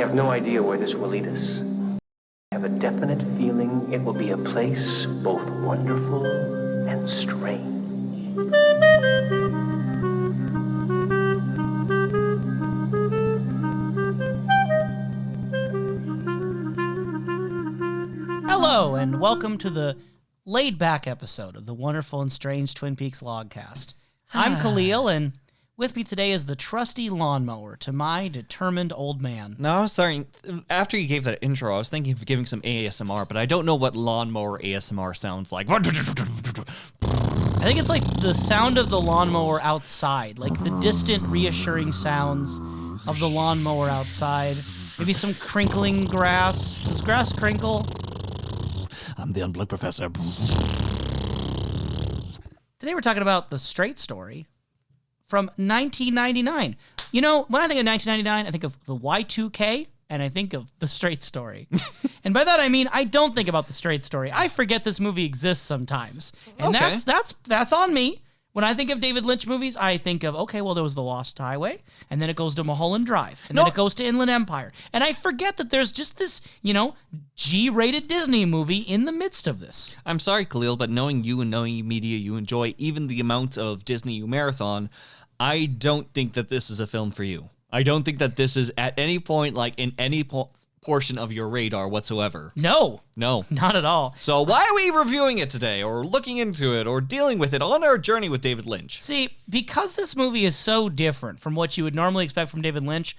have no idea where this will lead us. I have a definite feeling it will be a place both wonderful and strange. Hello, and welcome to the laid-back episode of the wonderful and strange Twin Peaks Logcast. I'm Kalil, and with me today is the trusty lawnmower to my determined old man. No, I was thinking, after you gave that intro, I was thinking of giving some ASMR, but I don't know what lawnmower ASMR sounds like. I think it's like the sound of the lawnmower outside, like the distant, reassuring sounds of the lawnmower outside. Maybe some crinkling grass. Does grass crinkle? I'm the Unplugged Professor. Today we're talking about The Straight Story from 1999. You know, when I think of 1999, I think of the Y2K, and I think of The Straight Story. And by that I mean I don't think about The Straight Story. I forget this movie exists sometimes. And Okay. that's on me. When I think of David Lynch movies, I think of, okay, well, there was The Lost Highway, and then it goes to Mulholland Drive, and then it goes to Inland Empire. And I forget that there's just this, G-rated Disney movie in the midst of this. I'm sorry, Kalil, but knowing you and knowing media you enjoy, even the amount of Disney you marathon, I don't think that this is a film for you. I don't think that this is at any point, like in any portion of your radar whatsoever. No, No. not at all. So why are we reviewing it today, or looking into it, or dealing with it on our journey with David Lynch? See, because this movie is so different from what you would normally expect from David Lynch,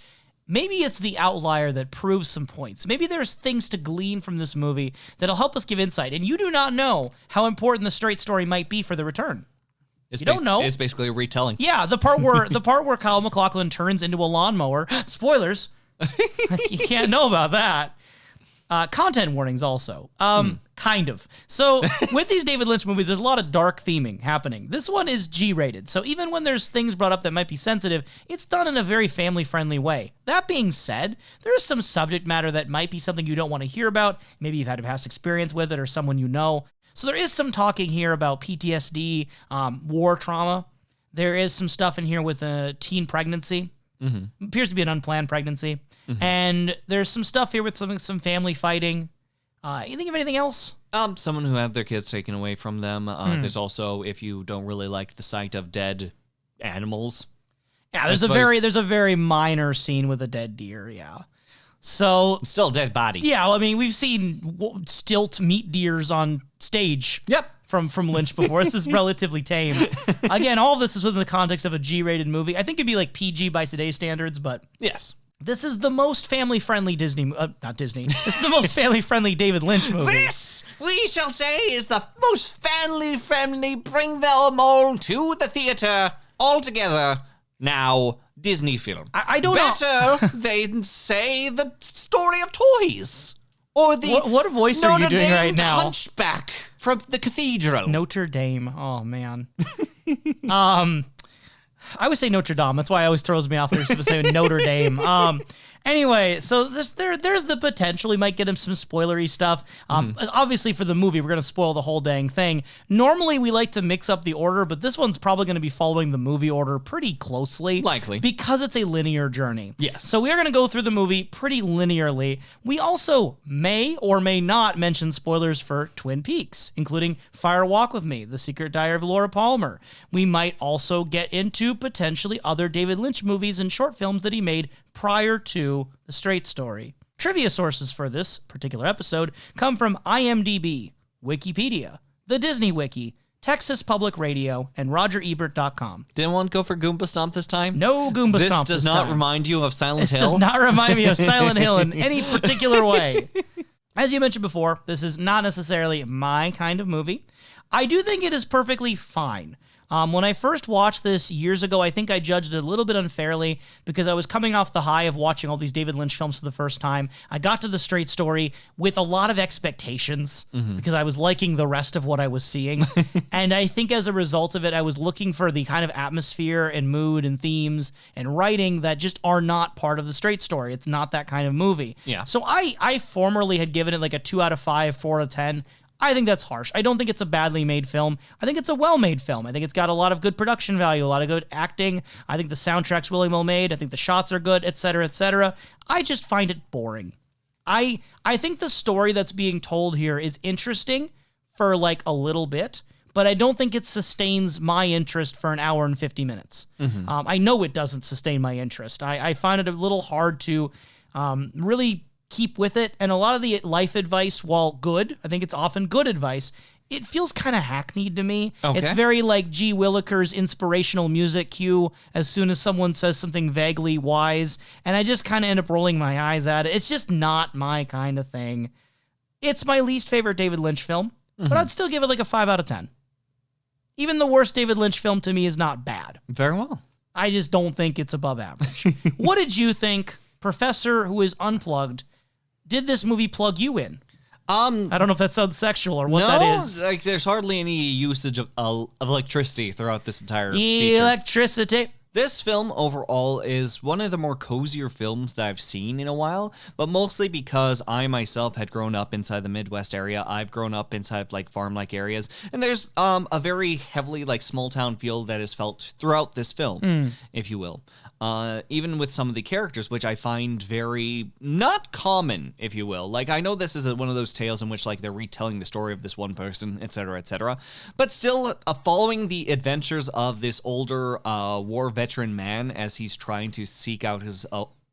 maybe it's the outlier that proves some points. Maybe there's things to glean from this movie that'll help us give insight. And you do not know how important The Straight Story might be for the return. You don't know. It's basically a retelling. Yeah, the part where Kyle MacLachlan turns into a lawnmower. Spoilers. You can't know about that. Content warnings also. Kind of. So with these David Lynch movies, there's a lot of dark theming happening. This one is G-rated. So even when there's things brought up that might be sensitive, it's done in a very family-friendly way. That being said, there is some subject matter that might be something you don't want to hear about. Maybe you've had a past experience with it or someone you know. So there is some talking here about PTSD, war trauma. There is some stuff in here with a teen pregnancy. Mm-hmm. Appears to be an unplanned pregnancy. Mm-hmm. And there's some stuff here with some family fighting. You think of anything else? Someone who had their kids taken away from them. There's also, if you don't really like the sight of dead animals. Yeah, there's a very minor scene with a dead deer, yeah. So Still a dead body. Yeah, well, I mean, we've seen stilt meat deers on stage. Yep. From Lynch before. This is relatively tame. Again, all of this is within the context of a G-rated movie. I think it'd be like PG by today's standards, but Yes. this is the most family-friendly not Disney. This is the most family-friendly David Lynch movie. This, we shall say, is the most family-friendly, bring them all to the theater, all together, now, Disney film. I don't know. Better than, say, the story of toys. Or the What voice are you doing right now? Hunchback from the cathedral. Notre Dame. Oh, man. I would say Notre Dame. That's why it always throws me off when you're saying Notre Dame. Anyway, so there's the potential we might get him some spoilery stuff. Obviously, for the movie, we're going to spoil the whole dang thing. Normally, we like to mix up the order, but this one's probably going to be following the movie order pretty closely. Likely. Because it's a linear journey. Yes. So we are going to go through the movie pretty linearly. We also may or may not mention spoilers for Twin Peaks, including Fire Walk with Me, The Secret Diary of Laura Palmer. We might also get into potentially other David Lynch movies and short films that he made prior to The Straight Story. Trivia sources for this particular episode come from IMDb, Wikipedia, the Disney Wiki, Texas Public Radio, and RogerEbert.com. Didn't want to go for Goomba Stomp this time? No Goomba Stomp This this does not time. remind you of Silent Hill? This does not remind me of Silent Hill in any particular way. As you mentioned before, this is not necessarily my kind of movie. I do think it is perfectly fine. When I first watched this years ago, I think I judged it a little bit unfairly because I was coming off the high of watching all these David Lynch films for the first time. I got to The Straight Story with a lot of expectations because I was liking the rest of what I was seeing. And I think as a result of it, I was looking for the kind of atmosphere and mood and themes and writing that just are not part of The Straight Story. It's not that kind of movie. Yeah. So I formerly had given it like a 2 out of 5, 4 out of 10. I think that's harsh. I don't think it's a badly made film. I think it's a well-made film. I think it's got a lot of good production value, a lot of good acting. I think the soundtrack's really well made. I think the shots are good, etc., etc. I just find it boring. I think the story that's being told here is interesting for like a little bit, but I don't think it sustains my interest for an hour and 50 minutes. I know it doesn't sustain my interest. I find it a little hard to really keep with it. And a lot of the life advice, while good, I think it's often good advice, it feels kind of hackneyed to me. Okay. It's very like G. Willikers' inspirational music cue as soon as someone says something vaguely wise, and I just kind of end up rolling my eyes at it. It's just not my kind of thing. It's my least favorite David Lynch film, but I'd still give it like a 5 out of 10. Even the worst David Lynch film to me is not bad. Very well. I just don't think it's above average. What did you think, Professor who is unplugged? Did this movie plug you in? I don't know if that sounds sexual or what that is. Like there's hardly any usage of electricity throughout this entire feature. Electricity. This film overall is one of the more cozier films that I've seen in a while, but mostly because I myself had grown up inside the Midwest area. I've grown up inside like farm-like areas, and there's a very heavily like small town feel that is felt throughout this film, if you will. Even with some of the characters, which I find very not common, if you will. Like, I know this is one of those tales in which, like, they're retelling the story of this one person, etc., etc. But still, following the adventures of this older war veteran man as he's trying to seek out his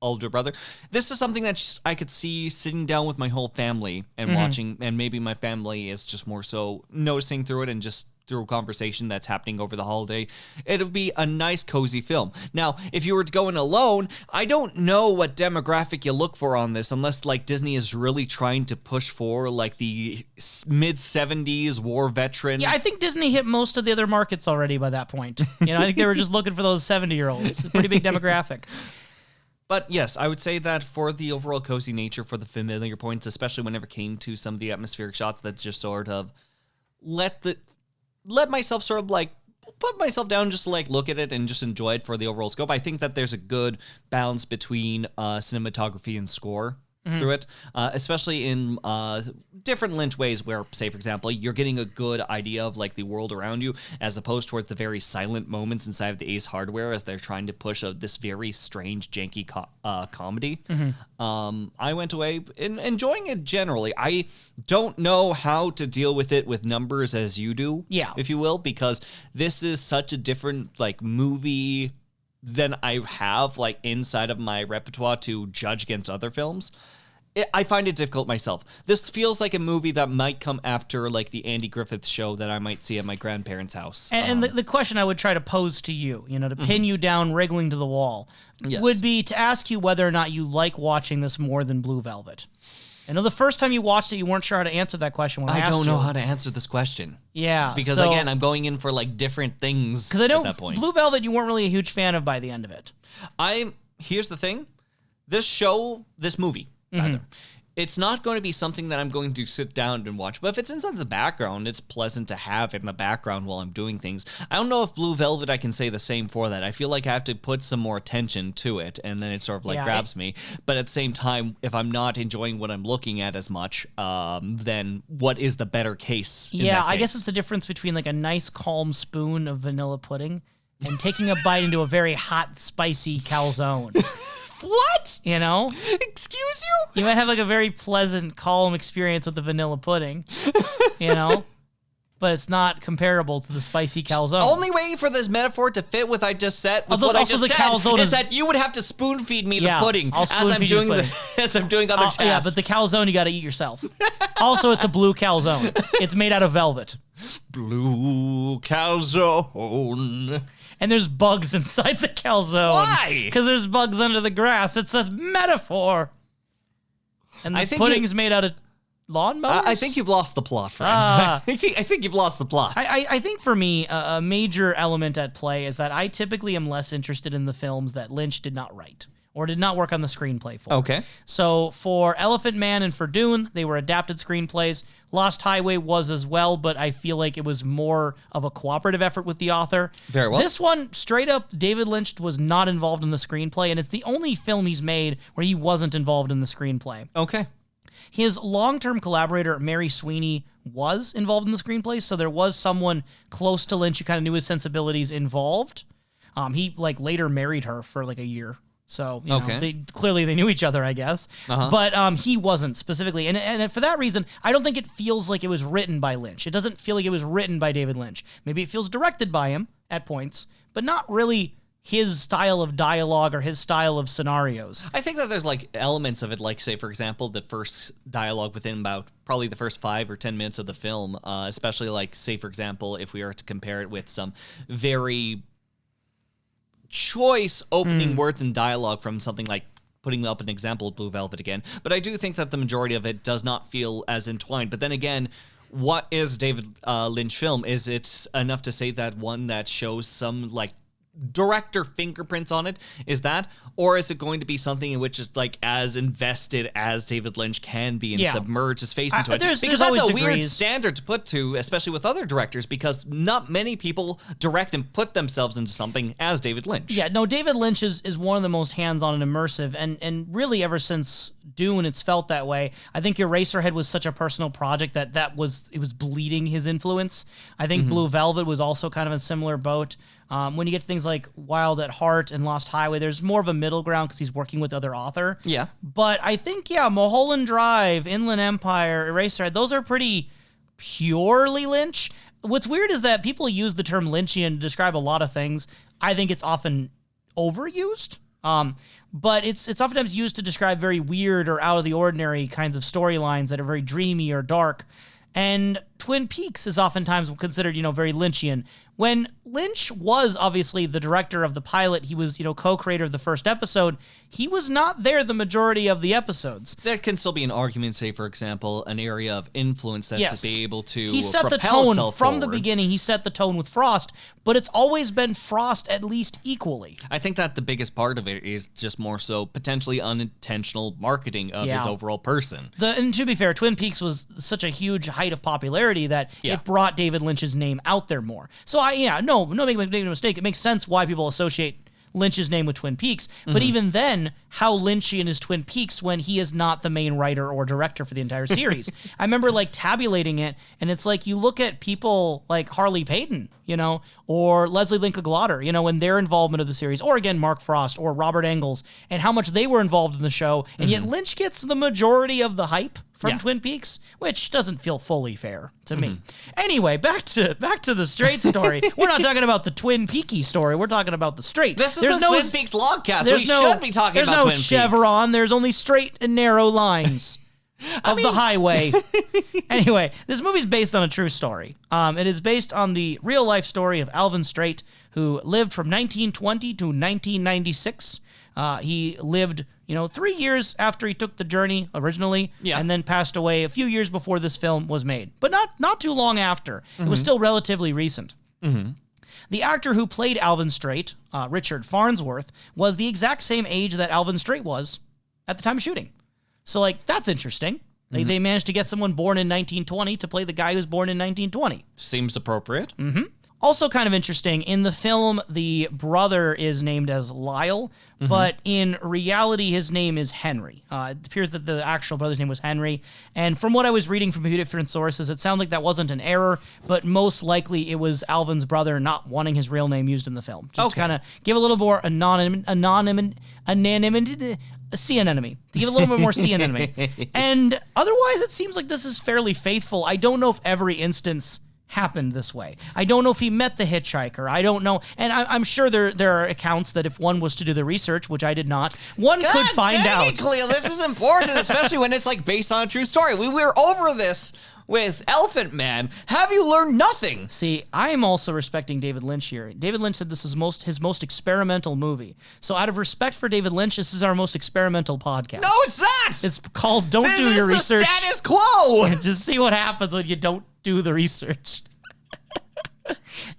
older brother. This is something that I could see sitting down with my whole family and watching, and maybe my family is just more so noticing through it and just through a conversation that's happening over the holiday. It'll be a nice, cozy film. Now, if you were to go in alone, I don't know what demographic you look for on this, unless, like, Disney is really trying to push for, like, the mid-70s war veteran. Yeah, I think Disney hit most of the other markets already by that point. You know, I think they were just looking for those 70-year-olds. Pretty big demographic. But yes, I would say that for the overall cozy nature, for the familiar points, especially whenever it came to some of the atmospheric shots, that's just sort of let myself sort of like put myself down just to like look at it and just enjoy it for the overall scope. I think that there's a good balance between cinematography and score through it, especially in different Lynch ways where, say, for example, you're getting a good idea of like the world around you as opposed towards the very silent moments inside of the Ace Hardware as they're trying to push this very strange, janky comedy. I went away enjoying it generally. I don't know how to deal with it with numbers as you do, if you will, because this is such a different like movie than I have like inside of my repertoire to judge against other films. I find it difficult myself. This feels like a movie that might come after like the Andy Griffith Show that I might see at my grandparents' house. And the question I would try to pose to you, you know, to pin you down wriggling to the wall, would be to ask you whether or not you like watching this more than Blue Velvet. I know the first time you watched it, you weren't sure how to answer that question when I asked you. I don't know how to answer this question. Yeah. Because, again, I'm going in for, like, different things because I know at that point. Blue Velvet, you weren't really a huge fan of by the end of it. Here's the thing. This movie, rather, it's not going to be something that I'm going to sit down and watch. But if it's inside the background, it's pleasant to have in the background while I'm doing things. I don't know if Blue Velvet, I can say the same for that. I feel like I have to put some more attention to it, and then it sort of like grabs me. But at the same time, if I'm not enjoying what I'm looking at as much, then what is the better case? I guess it's the difference between like a nice calm spoon of vanilla pudding and taking a bite into a very hot, spicy calzone. What? You know? Excuse you? You might have like a very pleasant, calm experience with the vanilla pudding, you know? But it's not comparable to the spicy calzone. Only way for this metaphor to fit with I just said, with Although what I also just the said, calzone is that you would have to spoon feed me the pudding I'll as spoon I'm feed you doing the pudding. as I'm doing other tasks. Yeah, but the calzone you got to eat yourself. Also, it's a blue calzone. It's made out of velvet. Blue calzone. And there's bugs inside the calzone. Why? Because there's bugs under the grass. It's a metaphor. And the pudding's made out of lawnmowers? I think you've lost the plot, friends. I think you've lost the plot. I think for me, a major element at play is that I typically am less interested in the films that Lynch did not write or did not work on the screenplay for. Okay. So for Elephant Man and for Dune, they were adapted screenplays. Lost Highway was as well, but I feel like it was more of a cooperative effort with the author. Very well. This one, straight up, David Lynch was not involved in the screenplay, and it's the only film he's made where he wasn't involved in the screenplay. Okay. His long-term collaborator, Mary Sweeney, was involved in the screenplay, so there was someone close to Lynch who kind of knew his sensibilities involved. He later married her for a year. So, you know, they knew each other, I guess. But he wasn't specifically. And for that reason, I don't think it feels like it was written by Lynch. It doesn't feel like it was written by David Lynch. Maybe it feels directed by him at points, but not really his style of dialogue or his style of scenarios. I think that there's elements of it, say, for example, the first dialogue within about probably the first 5 or 10 minutes of the film, especially say, for example, if we were to compare it with some very choice opening words and dialogue from something like, putting up an example of Blue Velvet again. But I do think that the majority of it does not feel as entwined. But then again, what is David Lynch film? Is it enough to say that one that shows some director fingerprints on it is that, or is it going to be something in which is as invested as David Lynch can be and submerge his face into it? Because that's a weird standard to put to, especially with other directors, because not many people direct and put themselves into something as David Lynch. Yeah, no, David Lynch is one of the most hands-on and immersive, and really ever since Dune, it's felt that way. I think Eraserhead was such a personal project that it was bleeding his influence. I think Blue Velvet was also kind of a similar boat. When you get to things like Wild at Heart and Lost Highway, there's more of a middle ground because he's working with other author. Yeah. But I think, Mulholland Drive, Inland Empire, Eraserhead, those are pretty purely Lynch. What's weird is that people use the term Lynchian to describe a lot of things. I think it's often overused. But it's oftentimes used to describe very weird or out of the ordinary kinds of storylines that are very dreamy or dark. And Twin Peaks is oftentimes considered, very Lynchian. When Lynch was obviously the director of the pilot, he was, co-creator of the first episode, he was not there the majority of the episodes. There can still be an argument, say, for example, an area of influence that's to be able to he set the propel tone from forward. The beginning. He set the tone with Frost, but it's always been Frost at least equally. I think that the biggest part of it is just more so potentially unintentional marketing of his overall person. And to be fair, Twin Peaks was such a huge height of popularity that it brought David Lynch's name out there more. So make no mistake, it makes sense why people associate Lynch's name with Twin Peaks, but even then, how Lynchian is Twin Peaks when he is not the main writer or director for the entire series? I remember tabulating it, and it's you look at people like Harley Payton, or Leslie Linka Glotter, and their involvement of the series, or again, Mark Frost or Robert Engels, and how much they were involved in the show, and yet Lynch gets the majority of the hype from Twin Peaks, which doesn't feel fully fair to me. Anyway, back to the straight story. We're not talking about the Twin Peaky story. We're talking about the straight. This is the Twin Peaks Logcast. We should be talking about Twin Peaks. There's no chevron. There's only straight and narrow lines of the highway. Anyway, this movie's based on a true story. It is based on the real-life story of Alvin Straight, who lived from 1920 to 1996. He lived 3 years after he took the journey originally, and then passed away a few years before this film was made. But not too long after. It was still relatively recent. The actor who played Alvin Straight, Richard Farnsworth, was the exact same age that Alvin Straight was at the time of shooting. So, that's interesting. They managed to get someone born in 1920 to play the guy who's born in 1920. Seems appropriate. Also kind of interesting, in the film, the brother is named as Lyle, but in reality, his name is Henry. It appears that the actual brother's name was Henry, and from what I was reading from a few different sources, it sounds like that wasn't an error, but most likely it was Alvin's brother not wanting his real name used in the film. Just to kind of give a little more anonymity, sea anemone. To give a little bit more sea anemone. And otherwise, it seems like this is fairly faithful. I don't know if every instance happened this way. I don't know if he met the hitchhiker. I don't know. And I'm sure there are accounts that if one was to do the research, which I did not, one could find out. Kalil, this is important, especially when it's based on a true story. We were over this with Elephant Man. Have you learned nothing? See, I am also respecting David Lynch here. David Lynch said this is his most experimental movie. So out of respect for David Lynch, this is our most experimental podcast. No, it's not! It's called Don't Do Your Research. This is the status quo! Just see what happens when you don't do the research.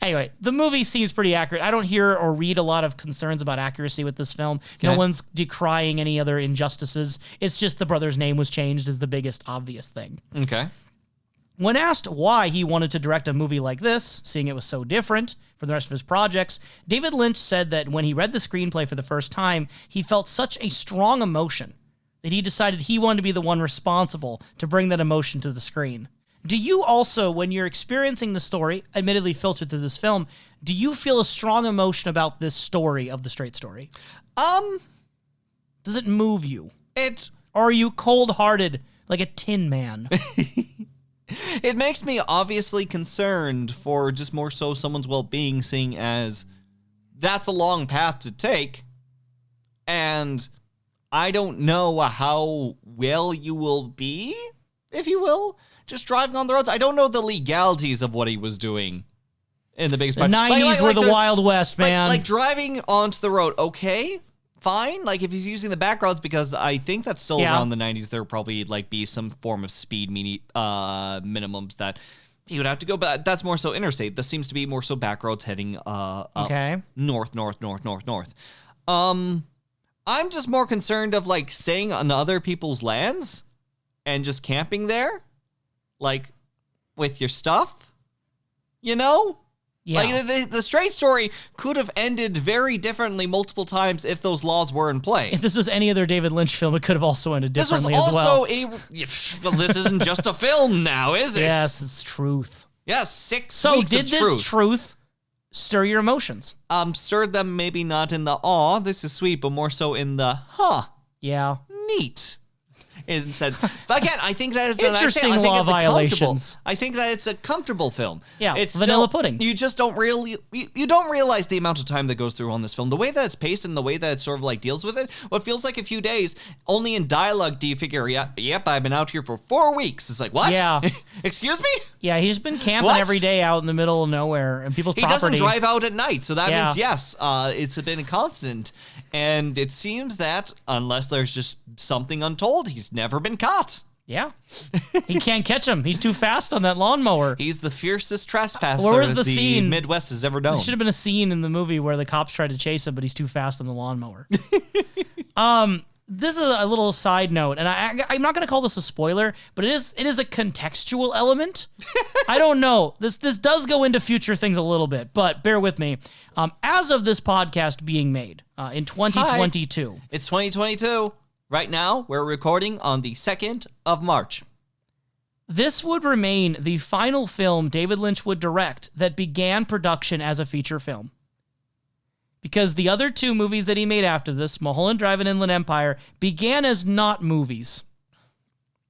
Anyway, the movie seems pretty accurate. I don't hear or read a lot of concerns about accuracy with this film. Okay. No one's decrying any other injustices. It's just the brother's name was changed is the biggest obvious thing. Okay. When asked why he wanted to direct a movie like this, seeing it was so different from the rest of his projects, David Lynch said that when he read the screenplay for the first time, he felt such a strong emotion that he decided he wanted to be the one responsible to bring that emotion to the screen. Do you also, when you're experiencing the story, admittedly filtered through this film, do you feel a strong emotion about this story of the straight story? Does it move you? Or are you cold-hearted like a Tin Man? It makes me obviously concerned for just more so someone's well-being, seeing as that's a long path to take, and I don't know how well you will be, if you will, just driving on the roads. I don't know the legalities of what he was doing in the biggest The 90s were the Wild West, man. Like driving onto the road, okay, fine. Like if he's using the back roads, because I think that's still around the 90s, there would probably like be some form of speed minimums that he would have to go. But that's more so interstate. This seems to be more so back roads heading up north. I'm just more concerned of like staying on other people's lands and just camping there, like with your stuff, you know? Yeah. Like the straight story could have ended very differently multiple times if those laws were in play. If this was any other David Lynch film, it could have also ended differently as well. This isn't just a film now, is it? Yes, it's truth. Yes, 6 so weeks did of this truth stir your emotions? Stirred them maybe not in the awe, this is sweet, but more so in the Yeah. neat. Instead, but again, I think that it's interesting law violations. I think that it's a comfortable film. Yeah, it's vanilla pudding. You just don't really, you don't realize the amount of time that goes through on this film, the way that it's paced and the way that it sort of like deals with it. What feels like a few days, only in dialogue do you figure, yep, I've been out here for 4 weeks. It's like, what? Yeah. Excuse me? Yeah, he's been camping every day out in the middle of nowhere and people's property. He doesn't drive out at night, so that means yes, it's been a constant. And it seems that unless there's just something untold, he's never been caught. Yeah. He can't catch him. He's too fast on that lawnmower. He's the fiercest trespasser Where was the the scene? Midwest has ever known. There should have been a scene in the movie where the cops tried to chase him, but he's too fast on the lawnmower. This is a little side note, and I'm not going to call this a spoiler, but it is a contextual element. I don't know. This does go into future things a little bit, but bear with me. As of this podcast being made in 2022. Hi. It's 2022. Right now, we're recording on the 2nd of March. This would remain the final film David Lynch would direct that began production as a feature film. Because the other 2 movies that he made after this, Mulholland Drive and Inland Empire, began as not movies.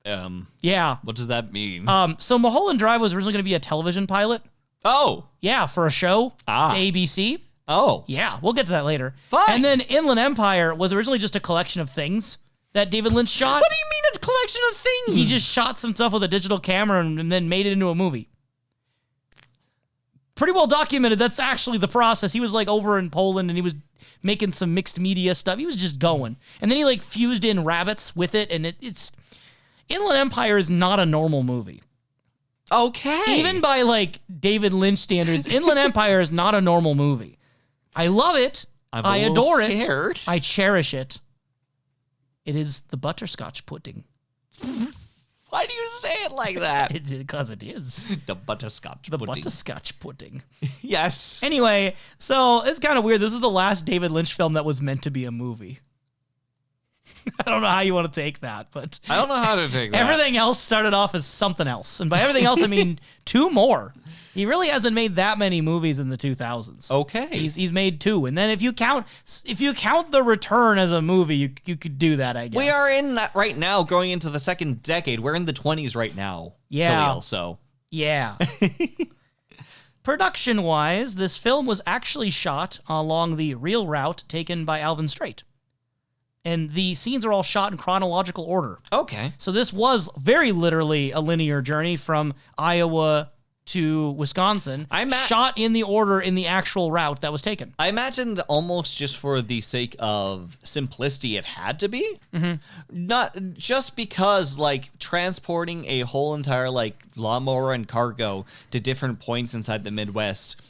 Yeah. What does that mean? So Mulholland Drive was originally going to be a television pilot. Oh. Yeah, for a show to ABC. Oh. Yeah, we'll get to that later. Fine. And then Inland Empire was originally just a collection of things that David Lynch shot. What do you mean a collection of things? He just shot some stuff with a digital camera and then made it into a movie. Pretty well documented. That's actually the process. He was like over in Poland and he was making some mixed media stuff. He was just going. And then he like fused in rabbits with it. And it's Inland Empire is not a normal movie. Okay. Even by like David Lynch standards, Inland Empire is not a normal movie. I love it. I adore it. I cherish it. It is the butterscotch pudding. Why do you say it like that? Because it is. The butterscotch The pudding. butterscotch pudding. Yes. Anyway, so it's kind of weird. This is the last David Lynch film that was meant to be a movie. I don't know how you want to take that, but I don't know how to take that. everything else started off as something else. And by everything else, I mean 2 more. He really hasn't made that many movies in the 2000s. Okay. He's made 2. And then if you count The Return as a movie, you could do that, I guess. We are in that right now, going into the 2nd decade. We're in the 20s right now. Yeah. Kalil, so. Yeah. Production-wise, this film was actually shot along the real route taken by Alvin Strait. And the scenes are all shot in chronological order. Okay. So this was very literally a linear journey from Iowa to Wisconsin, shot in the order in the actual route that was taken. I imagine that almost just for the sake of simplicity, it had to be. Mm-hmm. Not just because, like, transporting a whole entire, like, lawnmower and cargo to different points inside the Midwest,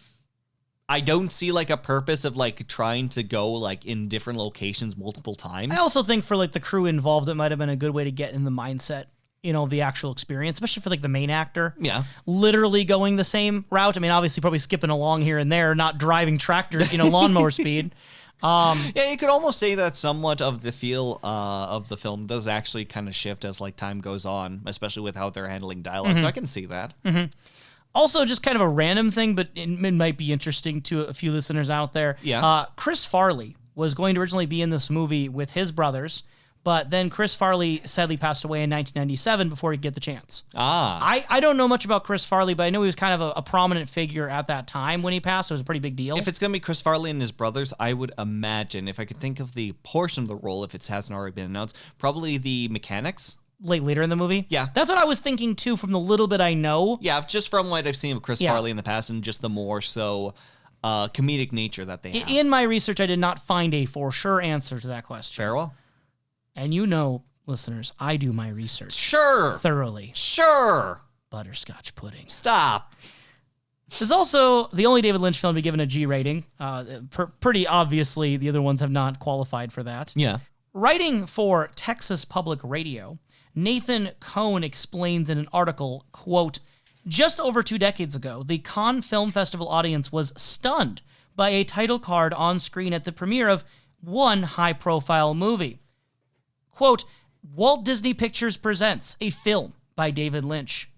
I don't see, like, a purpose of, like, trying to go, like, in different locations multiple times. I also think for, like, the crew involved, it might have been a good way to get in the mindset, the actual experience, especially for, like, the main actor. Yeah. Literally going the same route. I mean, obviously probably skipping along here and there, not driving tractor, lawnmower speed. Yeah, you could almost say that somewhat of the feel of the film does actually kind of shift as like time goes on, especially with how they're handling dialogue. So I can see that. Also, just kind of a random thing, but it might be interesting to a few listeners out there. Yeah. Chris Farley was going to originally be in this movie with his brothers, but then Chris Farley sadly passed away in 1997 before he could get the chance. I don't know much about Chris Farley, but I know he was kind of a prominent figure at that time when he passed. So it was a pretty big deal. If it's going to be Chris Farley and his brothers, I would imagine, if I could think of the portion of the role, if it hasn't already been announced, probably the mechanics. Later in the movie? Yeah. That's what I was thinking, too, from the little bit I know. Yeah, just from what I've seen of Chris Farley in the past and just the more so comedic nature that they have. In my research, I did not find a for sure answer to that question. Farewell? And you know, listeners, I do my research. Sure. Thoroughly. Sure. Butterscotch pudding. Stop. This is also the only David Lynch film to be given a G rating. Pretty obviously, the other ones have not qualified for that. Yeah. Writing for Texas Public Radio, Nathan Cohn explains in an article, quote, "Just over 2 decades ago, the Cannes Film Festival audience was stunned by a title card on screen at the premiere of one high-profile movie. Quote, Walt Disney Pictures presents a film by David Lynch.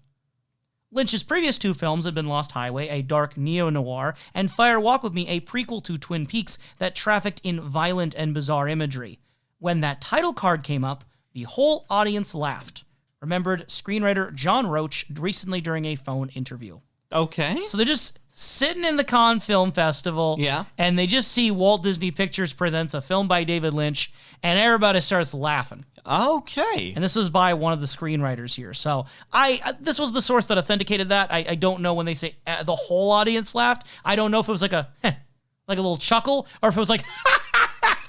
Lynch's previous 2 films had been Lost Highway, a dark neo-noir, and Fire Walk With Me, a prequel to Twin Peaks that trafficked in violent and bizarre imagery. When that title card came up, the whole audience laughed," remembered screenwriter John Roach recently during a phone interview. Okay. So they're just sitting in the Cannes Film Festival, and they just see Walt Disney Pictures presents a film by David Lynch, and everybody starts laughing. Okay. And this was by one of the screenwriters here. So this was the source that authenticated that. I don't know when they say the whole audience laughed. I don't know if it was like a little chuckle, or if it was like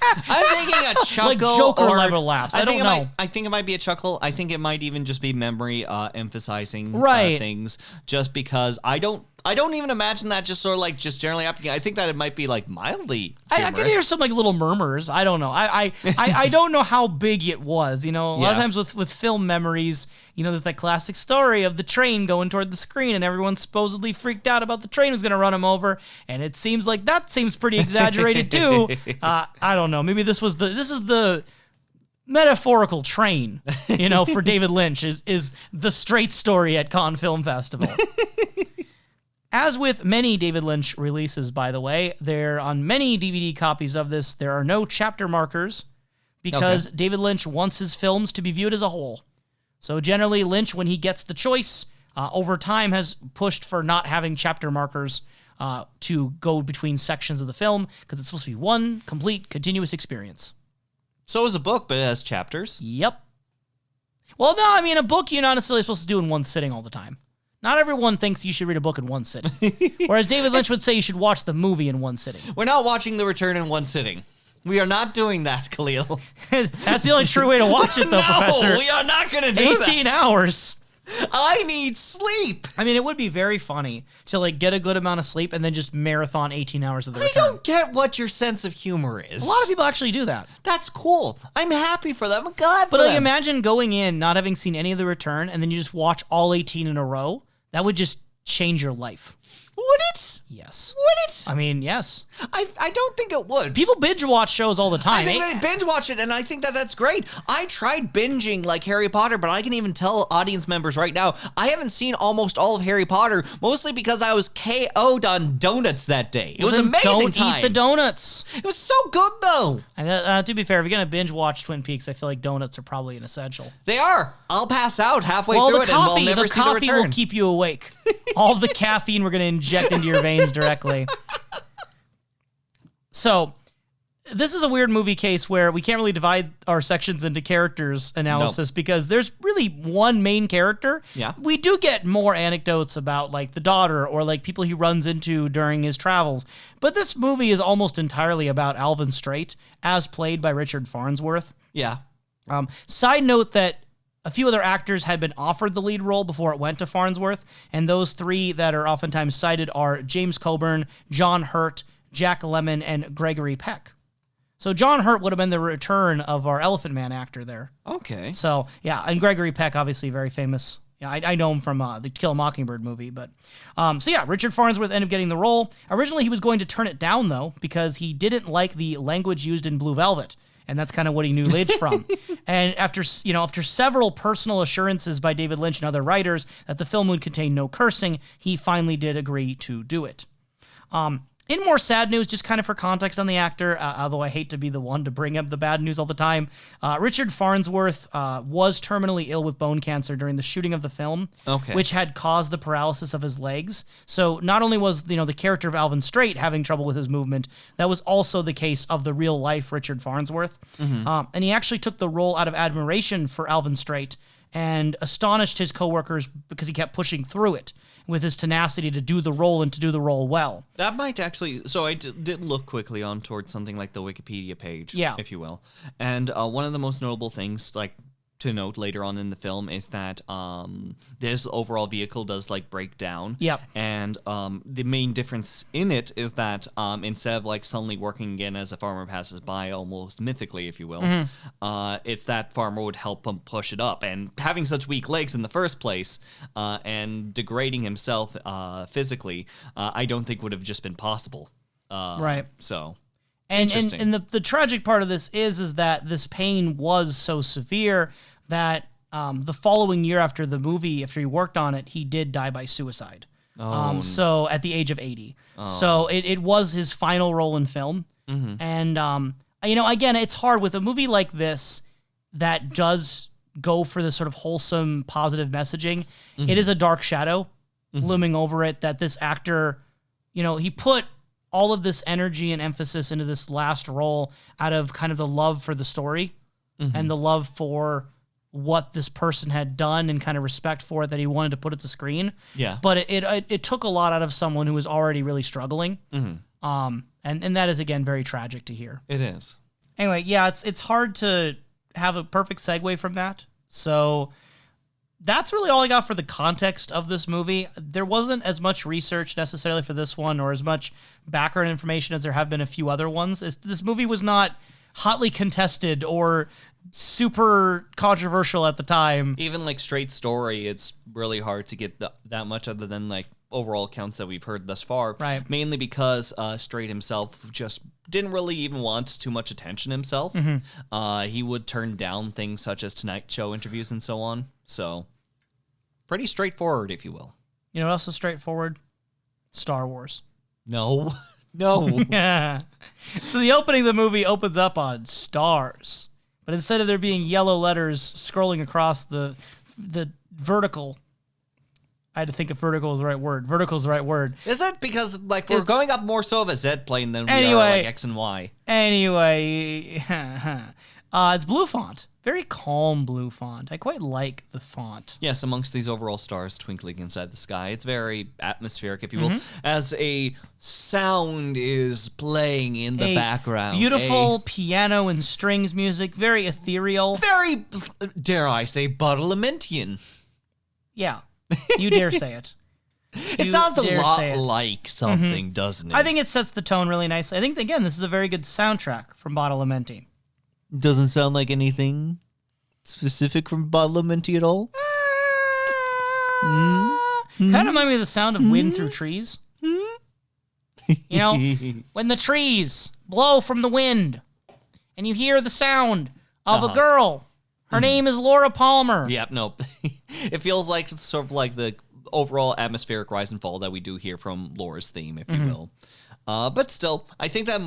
I'm thinking a chuckle, like Joker or level laughs. I don't know. I think it might be a chuckle. I think it might even just be memory emphasizing things. Just because I don't even imagine that just sort of like just generally happening. I think that it might be like mildly humorous. I could hear some like little murmurs. I don't know. I don't know how big it was. You know, a lot of times with film memories, you know, there's that classic story of the train going toward the screen and everyone supposedly freaked out about the train was going to run them over, and it seems like that seems pretty exaggerated too. I don't know. Maybe this is the metaphorical train, you know, for David Lynch is the straight story at Cannes Film Festival. As with many David Lynch releases, by the way, there on many DVD copies of this, there are no chapter markers because David Lynch wants his films to be viewed as a whole. So generally, Lynch, when he gets the choice, over time has pushed for not having chapter markers to go between sections of the film because it's supposed to be one complete, continuous experience. So is a book, but it has chapters. Yep. Well, no, I mean, a book you're not necessarily supposed to do in one sitting all the time. Not everyone thinks you should read a book in one sitting. Whereas David Lynch would say you should watch the movie in one sitting. We're not watching The Return in one sitting. We are not doing that, Kalil. That's the only true way to watch it, though, Professor. No, we are not going to do 18 hours. I need sleep. I mean, it would be very funny to like get a good amount of sleep and then just marathon 18 hours of The Return. I don't get what your sense of humor is. A lot of people actually do that. That's cool. I'm happy for them. I'm glad for them. But like, them. imagine going in, not having seen any of The Return, and then you just watch all 18 in a row. That would just change your life. Would it? Yes. Would it? I mean, yes. I don't think it would. People binge watch shows all the time. I think they binge watch it, and I think that that's great. I tried binging like Harry Potter, but I can even tell audience members right now, I haven't seen almost all of Harry Potter, mostly because I was KO'd on donuts that day. It was amazing. Don't eat the donuts. It was so good, though. To be fair, if you're going to binge watch Twin Peaks, I feel like donuts are probably an essential. They are. I'll pass out halfway through it, and we'll never see The Return. The coffee will keep you awake. All of the caffeine we're going to inject into your veins directly. So, this is a weird movie case where we can't really divide our sections into characters analysis because there's really one main character. Yeah. We do get more anecdotes about like the daughter or like people he runs into during his travels. But this movie is almost entirely about Alvin Straight, as played by Richard Farnsworth. Yeah. Side note that a few other actors had been offered the lead role before it went to Farnsworth, and those 3 that are oftentimes cited are James Coburn, John Hurt, Jack Lemmon, and Gregory Peck. So John Hurt would have been the return of our Elephant Man actor there. Okay. So, yeah, and Gregory Peck, obviously very famous Yeah, I know him from the Kill a Mockingbird movie, but so yeah, Richard Farnsworth ended up getting the role. Originally, he was going to turn it down though because he didn't like the language used in Blue Velvet, and that's kind of what he knew Lynch from. And after several personal assurances by David Lynch and other writers that the film would contain no cursing, he finally did agree to do it. In more sad news, just kind of for context on the actor, although I hate to be the one to bring up the bad news all the time, Richard Farnsworth was terminally ill with bone cancer during the shooting of the film, which had caused the paralysis of his legs. So not only was the character of Alvin Straight having trouble with his movement, that was also the case of the real life Richard Farnsworth. And he actually took the role out of admiration for Alvin Straight and astonished his coworkers because he kept pushing through it with his tenacity to do the role and to do the role well. That might actually... So I did look quickly on towards something like the Wikipedia page, if you will. And one of the most notable things, to note later on in the film is that this overall vehicle does break down. Yep. And the main difference in it is that instead of suddenly working again as a farmer passes by, almost mythically, if you will, it's that farmer would help him push it up. And having such weak legs in the first place and degrading himself physically, I don't think would have just been possible. Right. So... And the tragic part of this is that this pain was so severe that the following year after the movie, after he worked on it, he did die by suicide. So at the age of 80. So it was his final role in film. And, again, it's hard with a movie like this that does go for this sort of wholesome, positive messaging. It is a dark shadow looming over it that this actor, he put all of this energy and emphasis into this last role out of kind of the love for the story and the love for what this person had done and kind of respect for it that he wanted to put it to screen. Yeah. But it took a lot out of someone who was already really struggling. And that is, again, very tragic to hear. It is. Anyway, yeah, it's hard to have a perfect segue from that. So that's really all I got for the context of this movie. There wasn't as much research necessarily for this one or as much background information as there have been a few other ones. This movie was not hotly contested or super controversial at the time. Even straight story, it's really hard to get that much other than overall accounts that we've heard thus far. Right. Mainly because Straight himself just didn't really even want too much attention himself. He would turn down things such as Tonight Show interviews and so on. So, pretty straightforward, if you will. You know what else is straightforward? Star Wars. No. No. Yeah. So the opening of the movie opens up on stars. But instead of there being yellow letters scrolling across the vertical, I had to think if vertical is the right word. Vertical is the right word. Is it? Because we're going up more so of a Z plane than we are X and Y. Anyway, it's blue font. Very calm blue font. I quite like the font. Yes, amongst these overall stars twinkling inside the sky. It's very atmospheric, if you will, as a sound is playing in the background. Beautiful piano and strings music. Very ethereal. Very, dare I say, Badalamentian. Yeah, you dare say it. It sounds a lot like something, doesn't it? I think it sets the tone really nicely. I think, again, this is a very good soundtrack from Badalamenti. Doesn't sound like anything specific from Badalamenti at all. Kind of remind me of the sound of wind through trees. When the trees blow from the wind and you hear the sound of a girl. Her name is Laura Palmer. Yep, nope. It feels like it's sort of like the overall atmospheric rise and fall that we do hear from Laura's theme, if you will. But still, I think that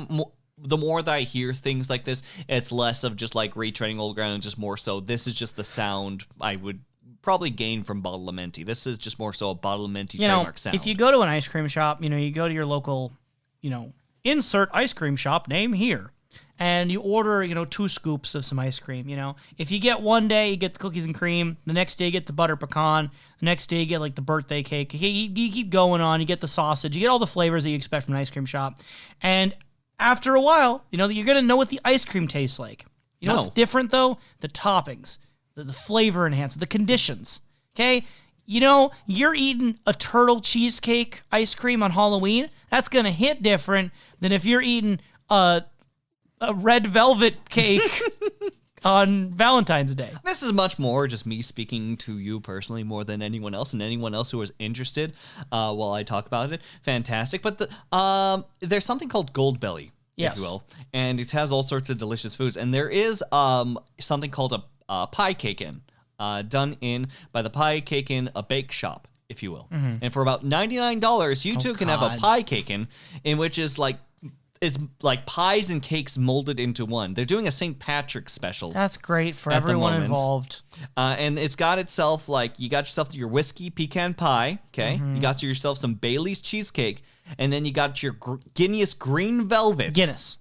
the more that I hear things like this, it's less of just retreading old ground and just more so this is just the sound I would probably gain from Badalamenti. This is just more so a Badalamenti trademark sound. If you go to an ice cream shop, you go to your local, insert ice cream shop name here. And you order, 2 scoops of some ice cream, If you get one day, you get the cookies and cream. The next day, you get the butter pecan. The next day, you get, the birthday cake. You keep going on. You get the sausage. You get all the flavors that you expect from an ice cream shop. And after a while, you're going to know what the ice cream tastes like. What's different, though? The toppings, the flavor enhancement, the conditions, okay? You're eating a turtle cheesecake ice cream on Halloween. That's going to hit different than if you're eating a red velvet cake on Valentine's Day. This is much more just me speaking to you personally more than anyone else, and anyone else who is interested while I talk about it. Fantastic. But there's something called Goldbelly, yes, if you will, and it has all sorts of delicious foods. And there is something called a pie cake in, done in by the Pie Cake in a bake shop, if you will. Mm-hmm. And for about $99, you too can have a pie cake in which is like, it's like pies and cakes molded into one. They're doing a St. Patrick's special. That's great for everyone involved. And it's got itself, like, you got yourself your whiskey pecan pie, okay? Mm-hmm. You got yourself some Bailey's cheesecake, and then you got your Guinness green velvet. Guinness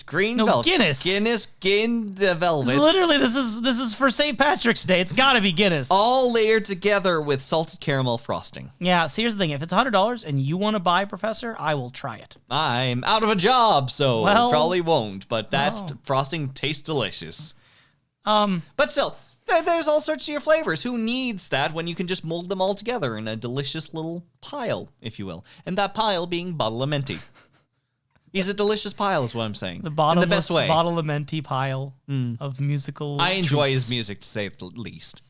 Green No, velvet. Guinness. The velvet. Literally, this is for St. Patrick's Day. It's got to be Guinness. All layered together with salted caramel frosting. Yeah, so here's the thing. If it's $100 and you want to buy, Professor, I will try it. I'm out of a job, so Well, probably won't, but that no. frosting tastes delicious. But still, there's all sorts of your flavors. Who needs that when you can just mold them all together in a delicious little pile, if you will? And that pile being Badalamenti. He's a delicious pile, is what I'm saying. The bottomless in the best way. Badalamenti pile of musical I enjoy treats. his music, to say the least.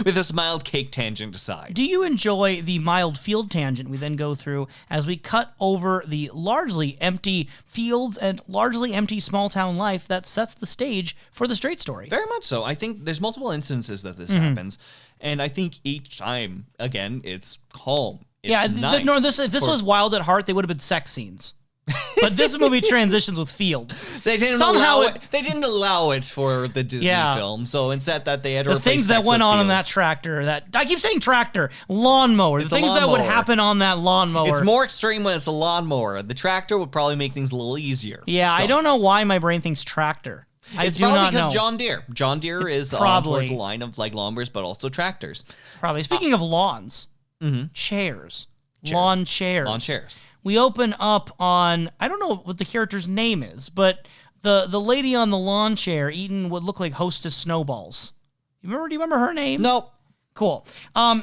With this mild cake tangent aside. Do you enjoy the mild field tangent we then go through as we cut over the largely empty fields and largely empty small town life that sets the stage for the straight story? Very much so. I think there's multiple instances that this happens, and I think each time, again, it's calm. It's nice. If this was Wild at Heart, they would have been sex scenes. But this movie transitions with fields. They didn't allow it for the Disney film, so instead that they had to the replace things that sex went with on fields. in that tractor. That I keep saying tractor, lawnmower. It's the a things that would lawnmower. happen on that lawnmower. It's more extreme when it's a lawnmower. The tractor would probably make things a little easier. Yeah, So, I don't know why my brain thinks tractor. It's I do probably not because know. John Deere. John Deere is probably towards the line of like lawnmowers, but also tractors. Probably. Speaking of lawns, chairs, lawn chairs. Lawn chairs. We open up on, I don't know what the character's name is, but the lady on the lawn chair eating what looked like Hostess snowballs. Do you remember her name? Nope. Cool.